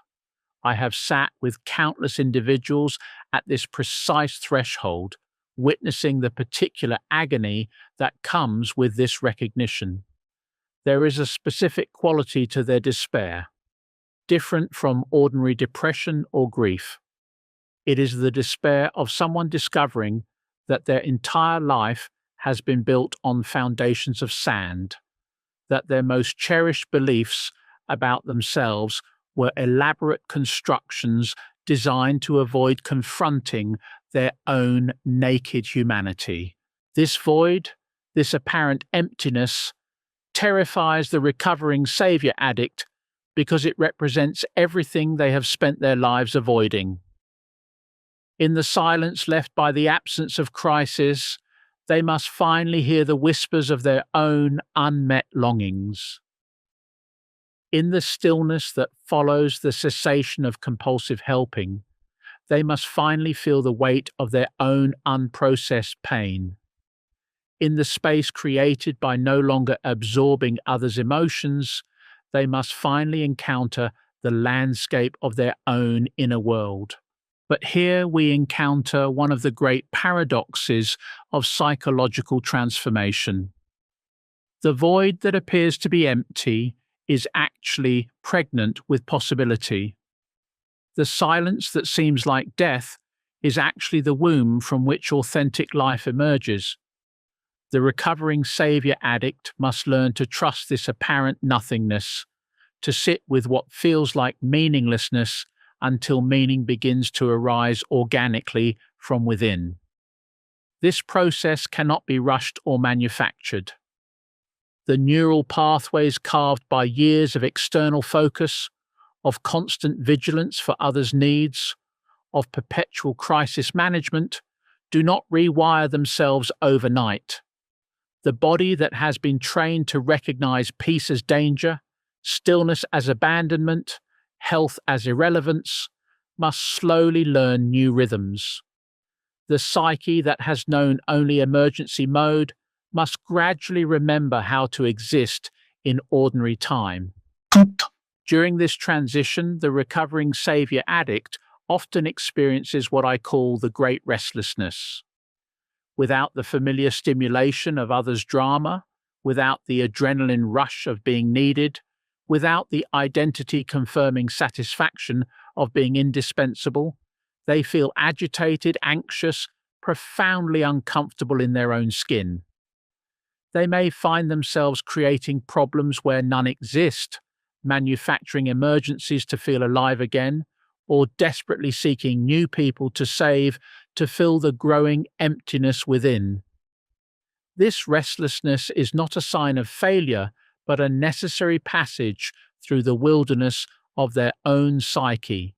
A: I have sat with countless individuals at this precise threshold, witnessing the particular agony that comes with this recognition. There is a specific quality to their despair, different from ordinary depression or grief. It is the despair of someone discovering that their entire life has been built on foundations of sand, that their most cherished beliefs about themselves were elaborate constructions designed to avoid confronting their own naked humanity. This void, this apparent emptiness, terrifies the recovering savior addict because it represents everything they have spent their lives avoiding. In the silence left by the absence of crisis, they must finally hear the whispers of their own unmet longings. In the stillness that follows the cessation of compulsive helping, they must finally feel the weight of their own unprocessed pain. In the space created by no longer absorbing others' emotions, they must finally encounter the landscape of their own inner world. But here we encounter one of the great paradoxes of psychological transformation. The void that appears to be empty is actually pregnant with possibility. The silence that seems like death is actually the womb from which authentic life emerges. The recovering savior addict must learn to trust this apparent nothingness, to sit with what feels like meaninglessness until meaning begins to arise organically from within. This process cannot be rushed or manufactured. The neural pathways carved by years of external focus, of constant vigilance for others' needs, of perpetual crisis management, do not rewire themselves overnight. The body that has been trained to recognize peace as danger, stillness as abandonment, health as irrelevance, must slowly learn new rhythms. The psyche that has known only emergency mode must gradually remember how to exist in ordinary time. During this transition, the recovering savior addict often experiences what I call the great restlessness. Without the familiar stimulation of others' drama, without the adrenaline rush of being needed, without the identity-confirming satisfaction of being indispensable, they feel agitated, anxious, profoundly uncomfortable in their own skin. They may find themselves creating problems where none exist, manufacturing emergencies to feel alive again, or desperately seeking new people to save to fill the growing emptiness within. This restlessness is not a sign of failure, but a necessary passage through the wilderness of their own psyche.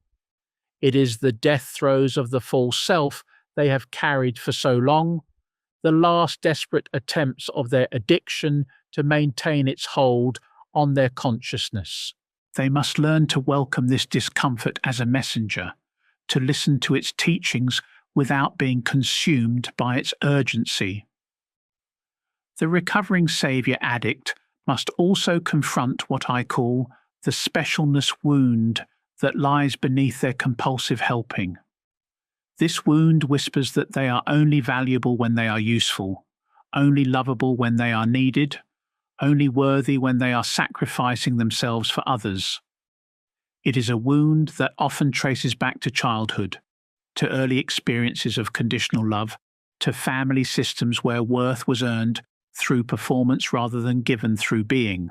A: It is the death throes of the false self they have carried for so long, the last desperate attempts of their addiction to maintain its hold on their consciousness. They must learn to welcome this discomfort as a messenger, to listen to its teachings without being consumed by its urgency. The recovering savior addict must also confront what I call the specialness wound that lies beneath their compulsive helping. This wound whispers that they are only valuable when they are useful, only lovable when they are needed, only worthy when they are sacrificing themselves for others. It is a wound that often traces back to childhood, to early experiences of conditional love, to family systems where worth was earned through performance rather than given through being.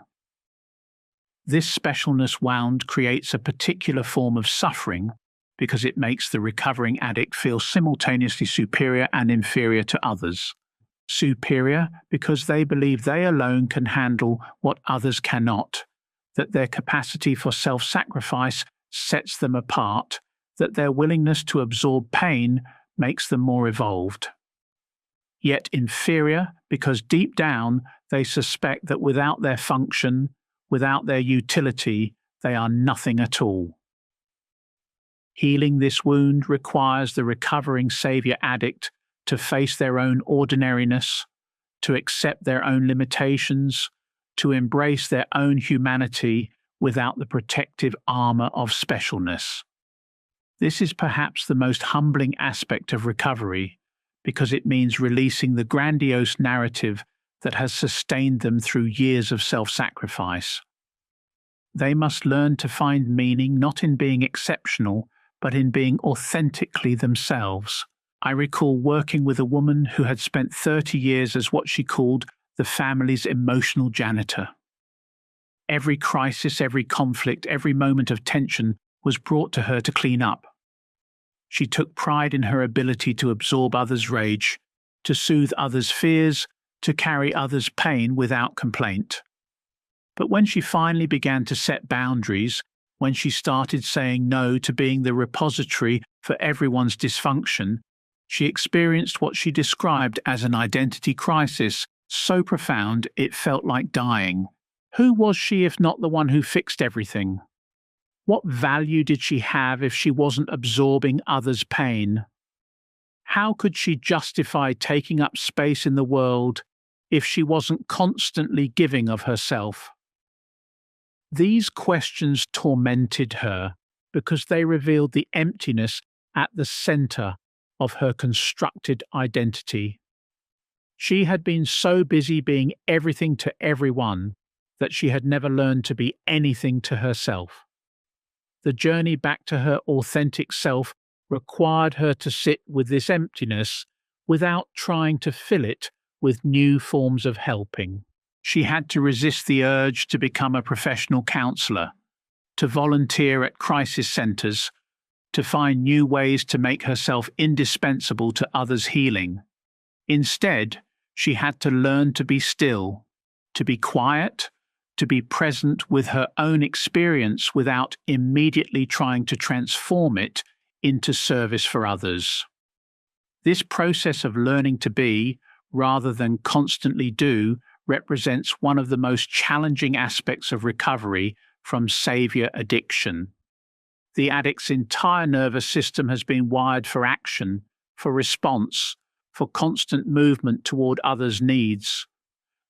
A: This specialness wound creates a particular form of suffering because it makes the recovering addict feel simultaneously superior and inferior to others. Superior because they believe they alone can handle what others cannot, that their capacity for self-sacrifice sets them apart, that their willingness to absorb pain makes them more evolved. Yet inferior because deep down they suspect that without their function, without their utility, they are nothing at all. Healing this wound requires the recovering savior addict to face their own ordinariness, to accept their own limitations, to embrace their own humanity without the protective armor of specialness. This is perhaps the most humbling aspect of recovery, because it means releasing the grandiose narrative that has sustained them through years of self-sacrifice. They must learn to find meaning not in being exceptional, but in being authentically themselves. I recall working with a woman who had spent 30 years as what she called the family's emotional janitor. Every crisis, every conflict, every moment of tension was brought to her to clean up. She took pride in her ability to absorb others' rage, to soothe others' fears, to carry others' pain without complaint. But when she finally began to set boundaries, when she started saying no to being the repository for everyone's dysfunction, she experienced what she described as an identity crisis so profound it felt like dying. Who was she if not the one who fixed everything? What value did she have if she wasn't absorbing others' pain? How could she justify taking up space in the world if she wasn't constantly giving of herself? These questions tormented her because they revealed the emptiness at the center of her constructed identity. She had been so busy being everything to everyone that she had never learned to be anything to herself. The journey back to her authentic self required her to sit with this emptiness without trying to fill it with new forms of helping. She had to resist the urge to become a professional counselor, to volunteer at crisis centers, to find new ways to make herself indispensable to others' healing. Instead, she had to learn to be still, to be quiet, to be present with her own experience without immediately trying to transform it into service for others. This process of learning to be, rather than constantly do, represents one of the most challenging aspects of recovery from savior addiction. The addict's entire nervous system has been wired for action, for response, for constant movement toward others' needs.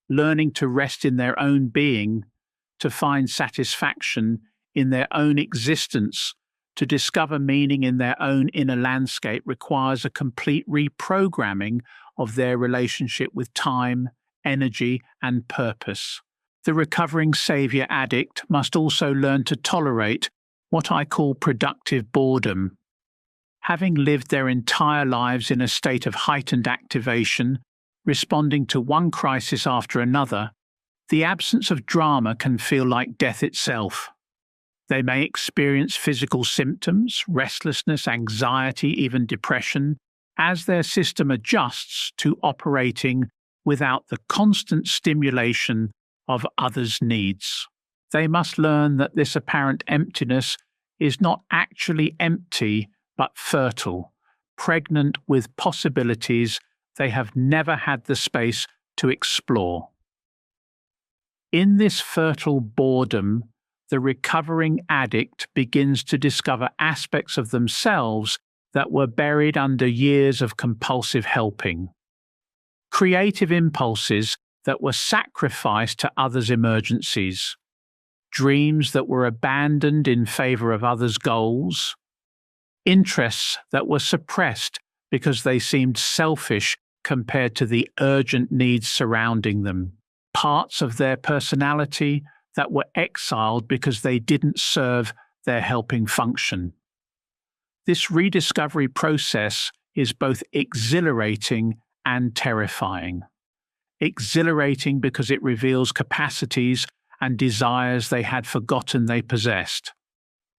A: Learning to rest in their own being, to find satisfaction in their own existence, to discover meaning in their own inner landscape requires a complete reprogramming of their relationship with time, energy, and purpose. The recovering savior addict must also learn to tolerate what I call productive boredom. Having lived their entire lives in a state of heightened activation, responding to one crisis after another, the absence of drama can feel like death itself. They may experience physical symptoms, restlessness, anxiety, even depression, as their system adjusts to operating without the constant stimulation of others' needs. They must learn that this apparent emptiness is not actually empty, but fertile, pregnant with possibilities they have never had the space to explore. In this fertile boredom, the recovering addict begins to discover aspects of themselves that were buried under years of compulsive helping. Creative impulses that were sacrificed to others' emergencies. Dreams that were abandoned in favor of others' goals. Interests that were suppressed because they seemed selfish compared to the urgent needs surrounding them. Parts of their personality that were exiled because they didn't serve their helping function. This rediscovery process is both exhilarating and terrifying. Exhilarating because it reveals capacities and desires they had forgotten they possessed.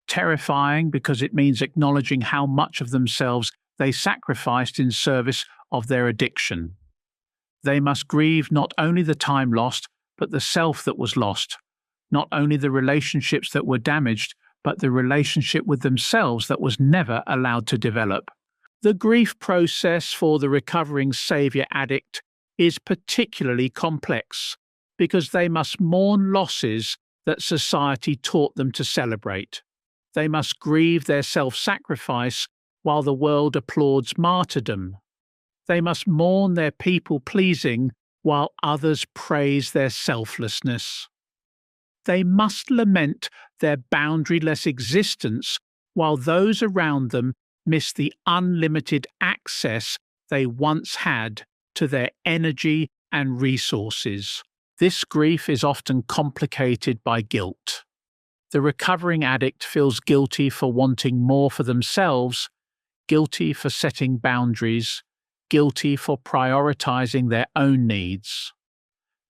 A: Terrifying because it means acknowledging how much of themselves they sacrificed in service of their addiction. They must grieve not only the time lost, but the self that was lost, not only the relationships that were damaged, but the relationship with themselves that was never allowed to develop. The grief process for the recovering savior addict is particularly complex because they must mourn losses that society taught them to celebrate. They must grieve their self-sacrifice while the world applauds martyrdom. They must mourn their people-pleasing while others praise their selflessness. They must lament their boundaryless existence while those around them miss the unlimited access they once had to their energy and resources. This grief is often complicated by guilt. The recovering addict feels guilty for wanting more for themselves, guilty for setting boundaries, guilty for prioritizing their own needs.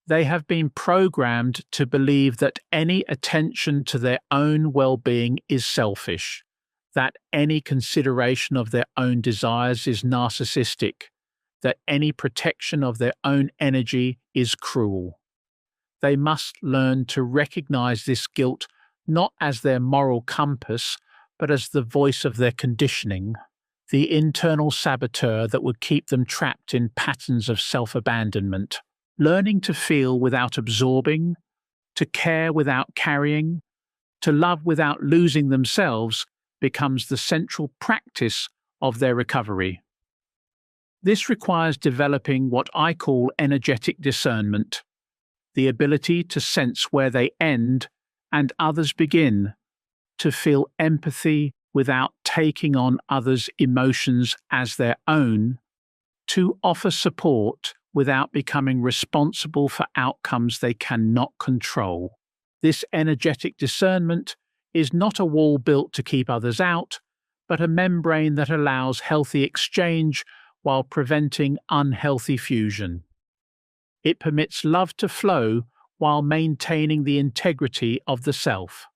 A: They have been programmed to believe that any attention to their own well-being is selfish, that any consideration of their own desires is narcissistic, that any protection of their own energy is cruel. They must learn to recognize this guilt not as their moral compass, but as the voice of their conditioning, the internal saboteur that would keep them trapped in patterns of self-abandonment. Learning to feel without absorbing, to care without carrying, to love without losing themselves becomes the central practice of their recovery. This requires developing what I call energetic discernment, the ability to sense where they end and others begin, to feel empathy without taking on others' emotions as their own, to offer support without becoming responsible for outcomes they cannot control. This energetic discernment is not a wall built to keep others out, but a membrane that allows healthy exchange while preventing unhealthy fusion. It permits love to flow while maintaining the integrity of the self.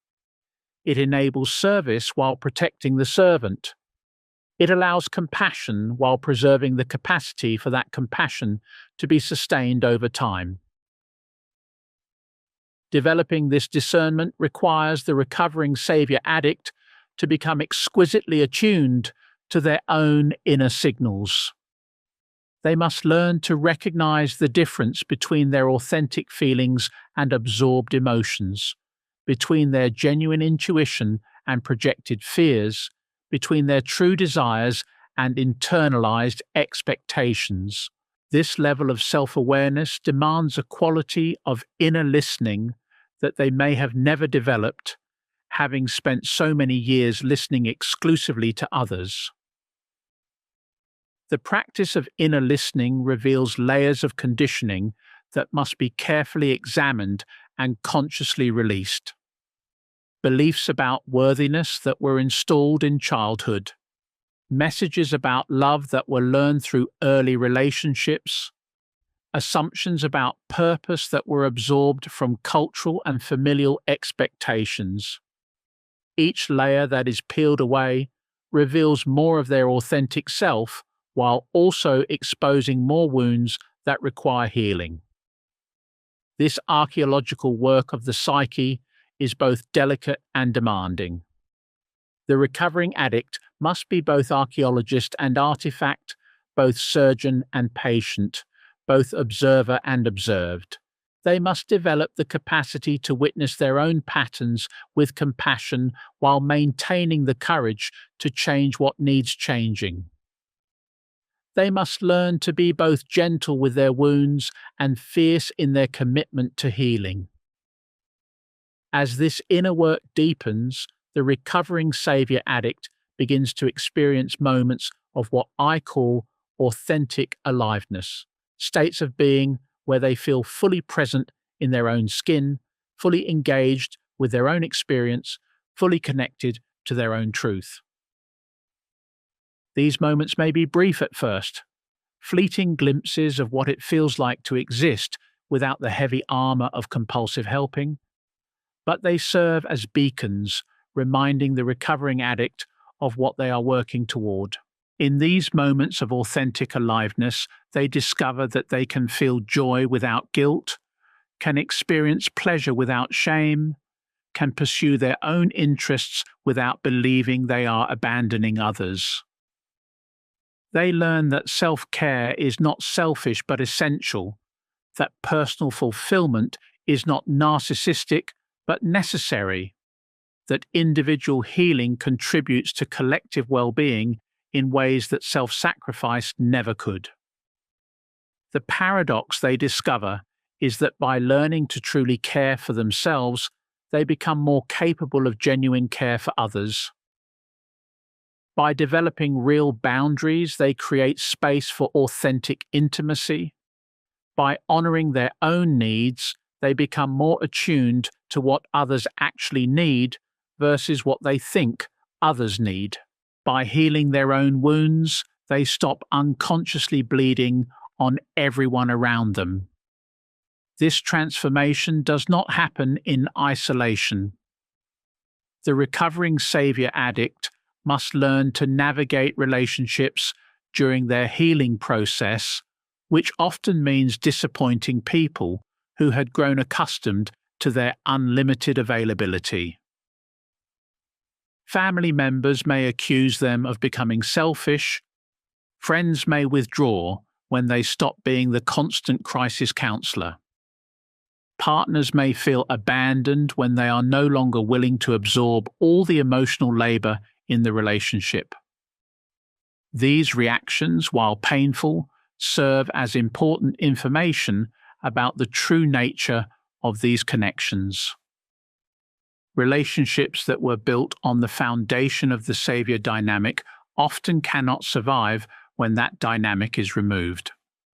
A: It enables service while protecting the servant. It allows compassion while preserving the capacity for that compassion to be sustained over time. Developing this discernment requires the recovering savior addict to become exquisitely attuned to their own inner signals. They must learn to recognize the difference between their authentic feelings and absorbed emotions, between their genuine intuition and projected fears, between their true desires and internalized expectations. This level of self-awareness demands a quality of inner listening that they may have never developed, having spent so many years listening exclusively to others. The practice of inner listening reveals layers of conditioning that must be carefully examined and consciously released. Beliefs about worthiness that were installed in childhood, messages about love that were learned through early relationships, assumptions about purpose that were absorbed from cultural and familial expectations. Each layer that is peeled away reveals more of their authentic self while also exposing more wounds that require healing. This archaeological work of the psyche is both delicate and demanding. The recovering addict must be both archaeologist and artifact, both surgeon and patient, both observer and observed. They must develop the capacity to witness their own patterns with compassion while maintaining the courage to change what needs changing. They must learn to be both gentle with their wounds and fierce in their commitment to healing. As this inner work deepens, the recovering savior addict begins to experience moments of what I call authentic aliveness, states of being where they feel fully present in their own skin, fully engaged with their own experience, fully connected to their own truth. These moments may be brief at first, fleeting glimpses of what it feels like to exist without the heavy armor of compulsive helping, but they serve as beacons, reminding the recovering addict of what they are working toward. In these moments of authentic aliveness, they discover that they can feel joy without guilt, can experience pleasure without shame, can pursue their own interests without believing they are abandoning others. They learn that self-care is not selfish but essential, that personal fulfillment is not narcissistic but necessary, that individual healing contributes to collective well-being in ways that self-sacrifice never could. The paradox they discover is that by learning to truly care for themselves, they become more capable of genuine care for others. By developing real boundaries, they create space for authentic intimacy. By honoring their own needs, they become more attuned to what others actually need versus what they think others need. By healing their own wounds, they stop unconsciously bleeding on everyone around them. This transformation does not happen in isolation. The recovering savior addict must learn to navigate relationships during their healing process, which often means disappointing people who had grown accustomed to their unlimited availability. Family members may accuse them of becoming selfish. Friends may withdraw when they stop being the constant crisis counselor. Partners may feel abandoned when they are no longer willing to absorb all the emotional labor in the relationship. These reactions, while painful, serve as important information about the true nature of these connections. Relationships that were built on the foundation of the savior dynamic often cannot survive when that dynamic is removed.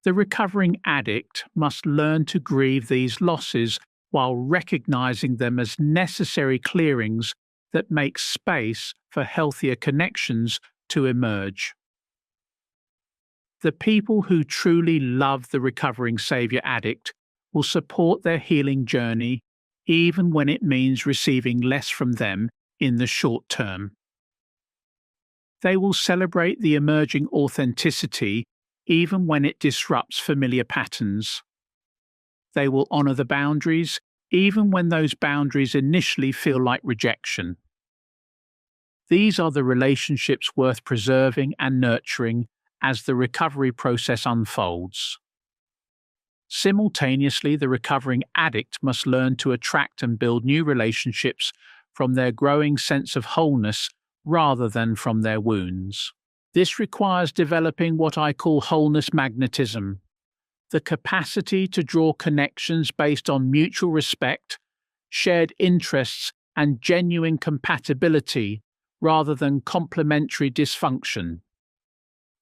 A: The recovering addict must learn to grieve these losses while recognizing them as necessary clearings that make space for healthier connections to emerge. The people who truly love the recovering savior addict will support their healing journey even when it means receiving less from them in the short term. They will celebrate the emerging authenticity even when it disrupts familiar patterns. They will honor the boundaries even when those boundaries initially feel like rejection. These are the relationships worth preserving and nurturing as the recovery process unfolds. Simultaneously, the recovering addict must learn to attract and build new relationships from their growing sense of wholeness rather than from their wounds. This requires developing what I call wholeness magnetism, the capacity to draw connections based on mutual respect, shared interests, and genuine compatibility rather than complementary dysfunction.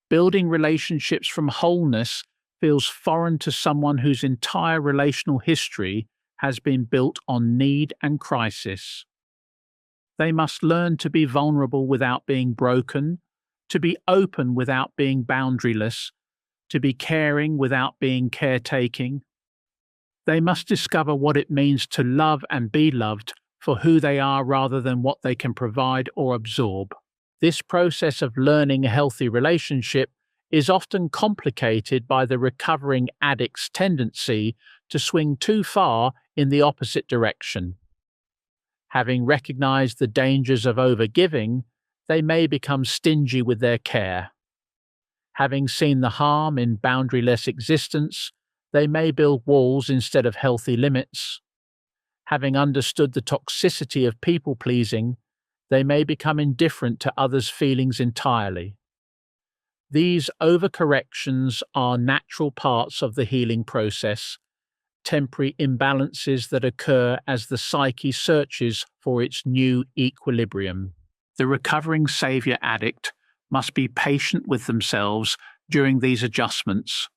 A: Building relationships from wholeness feels foreign to someone whose entire relational history has been built on need and crisis. They must learn to be vulnerable without being broken, to be open without being boundaryless, to be caring without being caretaking. They must discover what it means to love and be loved for who they are rather than what they can provide or absorb. This process of learning a healthy relationship is often complicated by the recovering addict's tendency to swing too far in the opposite direction. Having recognized the dangers of overgiving, they may become stingy with their care. Having seen the harm in boundaryless existence, they may build walls instead of healthy limits. Having understood the toxicity of people-pleasing, they may become indifferent to others' feelings entirely. These overcorrections are natural parts of the healing process, temporary imbalances that occur as the psyche searches for its new equilibrium. The recovering savior addict must be patient with themselves during these adjustments,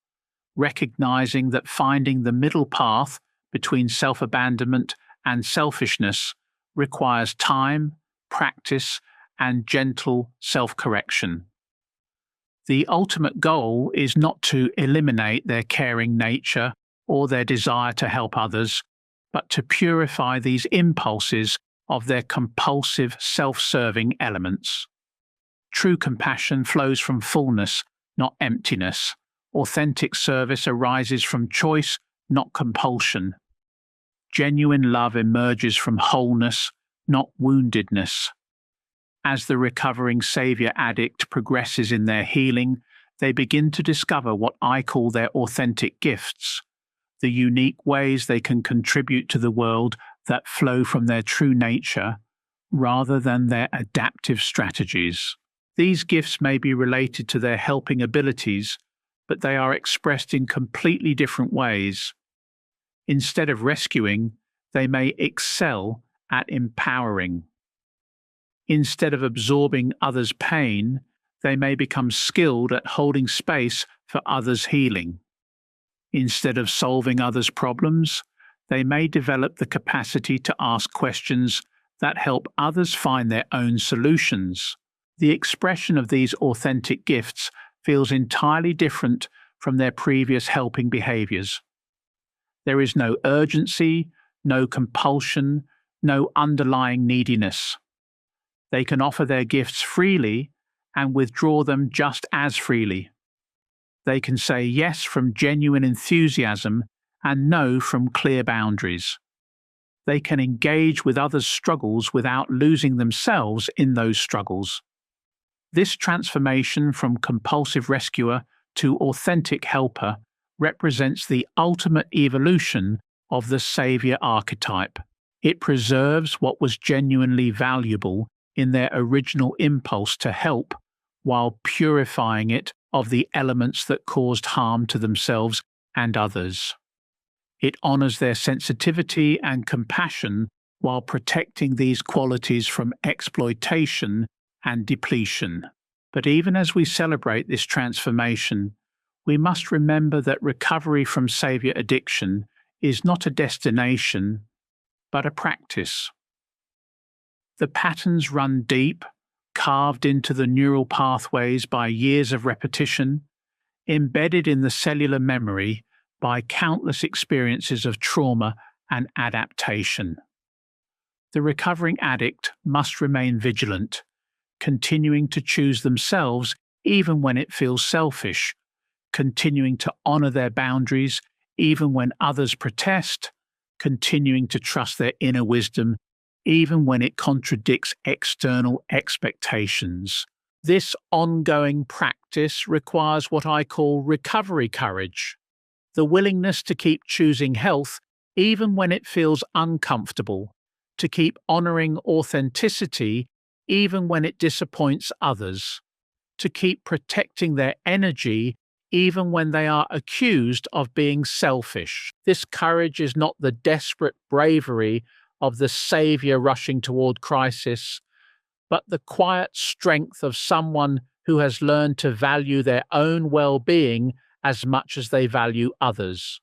A: recognizing that finding the middle path between self-abandonment and selfishness requires time, practice, and gentle self-correction. The ultimate goal is not to eliminate their caring nature or their desire to help others, but to purify these impulses of their compulsive, self-serving elements. True compassion flows from fullness, not emptiness. Authentic service arises from choice, not compulsion. Genuine love emerges from wholeness, not woundedness. As the recovering savior addict progresses in their healing, they begin to discover what I call their authentic gifts, the unique ways they can contribute to the world that flow from their true nature, rather than their adaptive strategies. These gifts may be related to their helping abilities, but they are expressed in completely different ways. Instead of rescuing, they may excel at empowering. Instead of absorbing others' pain, they may become skilled at holding space for others' healing. Instead of solving others' problems, they may develop the capacity to ask questions that help others find their own solutions. The expression of these authentic gifts feels entirely different from their previous helping behaviors. There is no urgency, no compulsion, no underlying neediness. They can offer their gifts freely and withdraw them just as freely. They can say yes from genuine enthusiasm and no from clear boundaries. They can engage with others' struggles without losing themselves in those struggles. This transformation from compulsive rescuer to authentic helper represents the ultimate evolution of the savior archetype. It preserves what was genuinely valuable in their original impulse to help, while purifying it of the elements that caused harm to themselves and others. It honors their sensitivity and compassion while protecting these qualities from exploitation and depletion. But even as we celebrate this transformation, we must remember that recovery from savior addiction is not a destination, but a practice. The patterns run deep, carved into the neural pathways by years of repetition, embedded in the cellular memory by countless experiences of trauma and adaptation. The recovering addict must remain vigilant, continuing to choose themselves even when it feels selfish, continuing to honor their boundaries even when others protest, continuing to trust their inner wisdom even when it contradicts external expectations. This ongoing practice requires what I call recovery courage, the willingness to keep choosing health even when it feels uncomfortable, to keep honoring authenticity even when it disappoints others, to keep protecting their energy even when they are accused of being selfish. This courage is not the desperate bravery of the savior rushing toward crisis, but the quiet strength of someone who has learned to value their own well-being as much as they value others.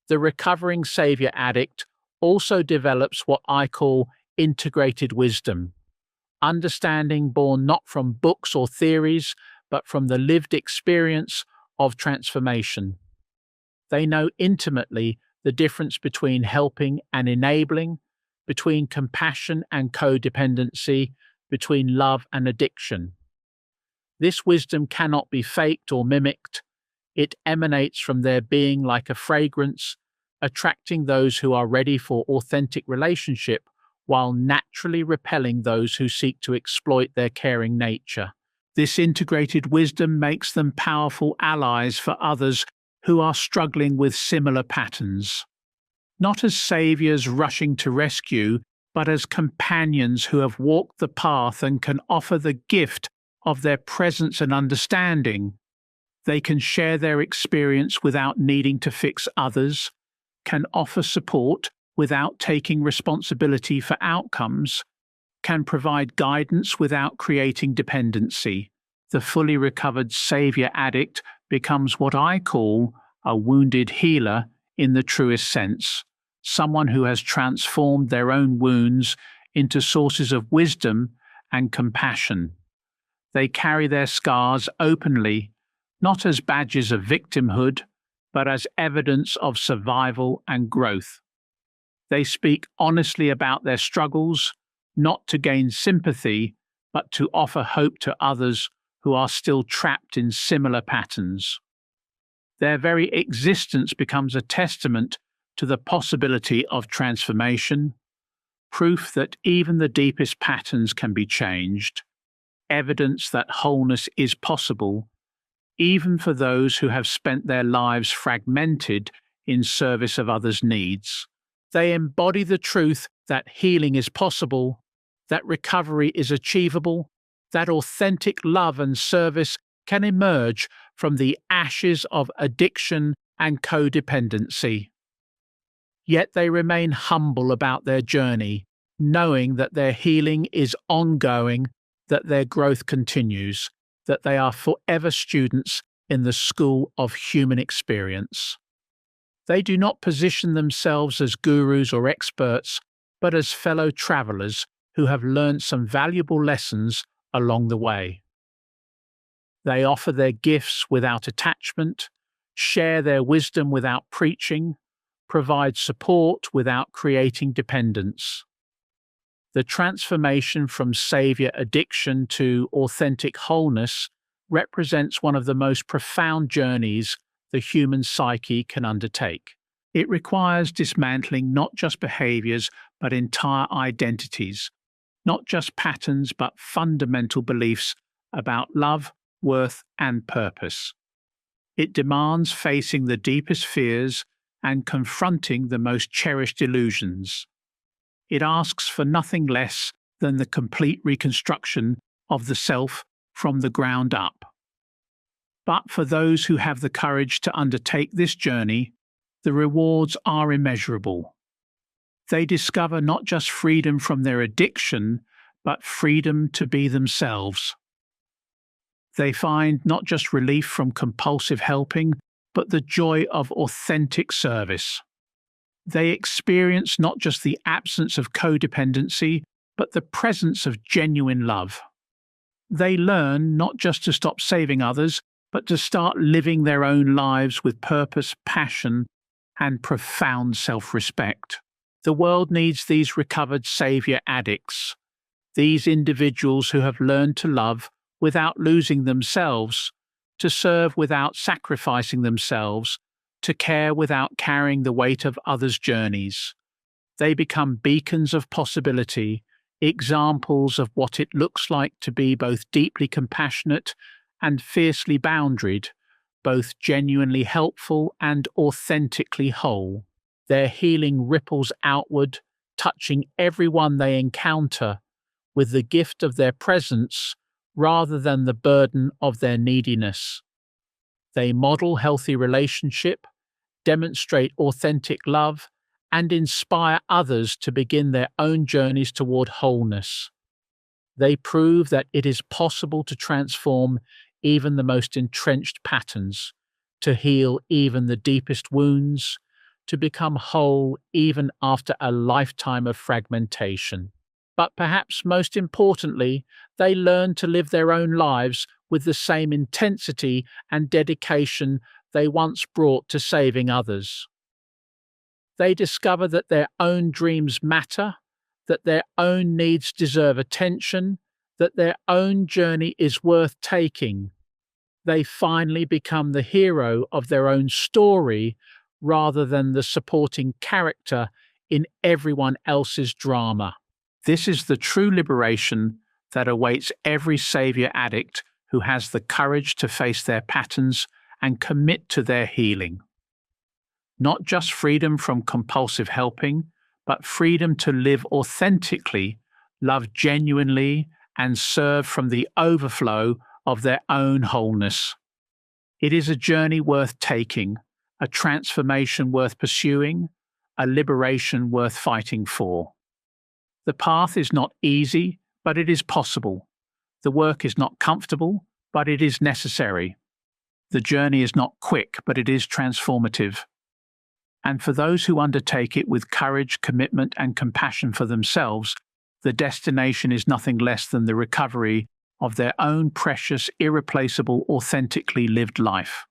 A: The recovering savior addict also develops what I call integrated wisdom, understanding born not from books or theories, but from the lived experience of transformation. They know intimately the difference between helping and enabling, between compassion and codependency, between love and addiction. This wisdom cannot be faked or mimicked. It emanates from their being like a fragrance, attracting those who are ready for authentic relationship while naturally repelling those who seek to exploit their caring nature. This integrated wisdom makes them powerful allies for others who are struggling with similar patterns. Not as saviors rushing to rescue, but as companions who have walked the path and can offer the gift of their presence and understanding. They can share their experience without needing to fix others, can offer support without taking responsibility for outcomes, can provide guidance without creating dependency. The fully recovered savior addict becomes what I call a wounded healer in the truest sense, someone who has transformed their own wounds into sources of wisdom and compassion. They carry their scars openly, not as badges of victimhood, but as evidence of survival and growth. They speak honestly about their struggles, not to gain sympathy, but to offer hope to others who are still trapped in similar patterns. Their very existence becomes a testament to the possibility of transformation, proof that even the deepest patterns can be changed, evidence that wholeness is possible, even for those who have spent their lives fragmented in service of others' needs. They embody the truth that healing is possible, that recovery is achievable, that authentic love and service can emerge from the ashes of addiction and codependency. Yet they remain humble about their journey, knowing that their healing is ongoing, that their growth continues, that they are forever students in the school of human experience. They do not position themselves as gurus or experts, but as fellow travelers who have learned some valuable lessons along the way. They offer their gifts without attachment, share their wisdom without preaching, provide support without creating dependence. The transformation from savior addiction to authentic wholeness represents one of the most profound journeys the human psyche can undertake. It requires dismantling not just behaviors but entire identities, not just patterns but fundamental beliefs about love, worth, and purpose. It demands facing the deepest fears and confronting the most cherished illusions. It asks for nothing less than the complete reconstruction of the self from the ground up. But for those who have the courage to undertake this journey, the rewards are immeasurable. They discover not just freedom from their addiction, but freedom to be themselves. They find not just relief from compulsive helping, but the joy of authentic service. They experience not just the absence of codependency, but the presence of genuine love. They learn not just to stop saving others, but to start living their own lives with purpose, passion, and profound self-respect. The world needs these recovered savior addicts, these individuals who have learned to love without losing themselves, to serve without sacrificing themselves, to care without carrying the weight of others' journeys. They become beacons of possibility, examples of what it looks like to be both deeply compassionate and fiercely boundaried, both genuinely helpful and authentically whole. Their healing ripples outward, touching everyone they encounter with the gift of their presence rather than the burden of their neediness. They model healthy relationship, demonstrate authentic love, and inspire others to begin their own journeys toward wholeness. They prove that it is possible to transform even the most entrenched patterns, to heal even the deepest wounds, to become whole even after a lifetime of fragmentation. But perhaps most importantly, they learn to live their own lives with the same intensity and dedication they once brought to saving others. They discover that their own dreams matter, that their own needs deserve attention, that their own journey is worth taking. They finally become the hero of their own story rather than the supporting character in everyone else's drama. This is the true liberation that awaits every savior addict who has the courage to face their patterns and commit to their healing. Not just freedom from compulsive helping, but freedom to live authentically, love genuinely, and serve from the overflow of their own wholeness. It is a journey worth taking, a transformation worth pursuing, a liberation worth fighting for. The path is not easy, but it is possible. The work is not comfortable, but it is necessary. The journey is not quick, but it is transformative. And for those who undertake it with courage, commitment, and compassion for themselves, the destination is nothing less than the recovery of their own precious, irreplaceable, authentically lived life.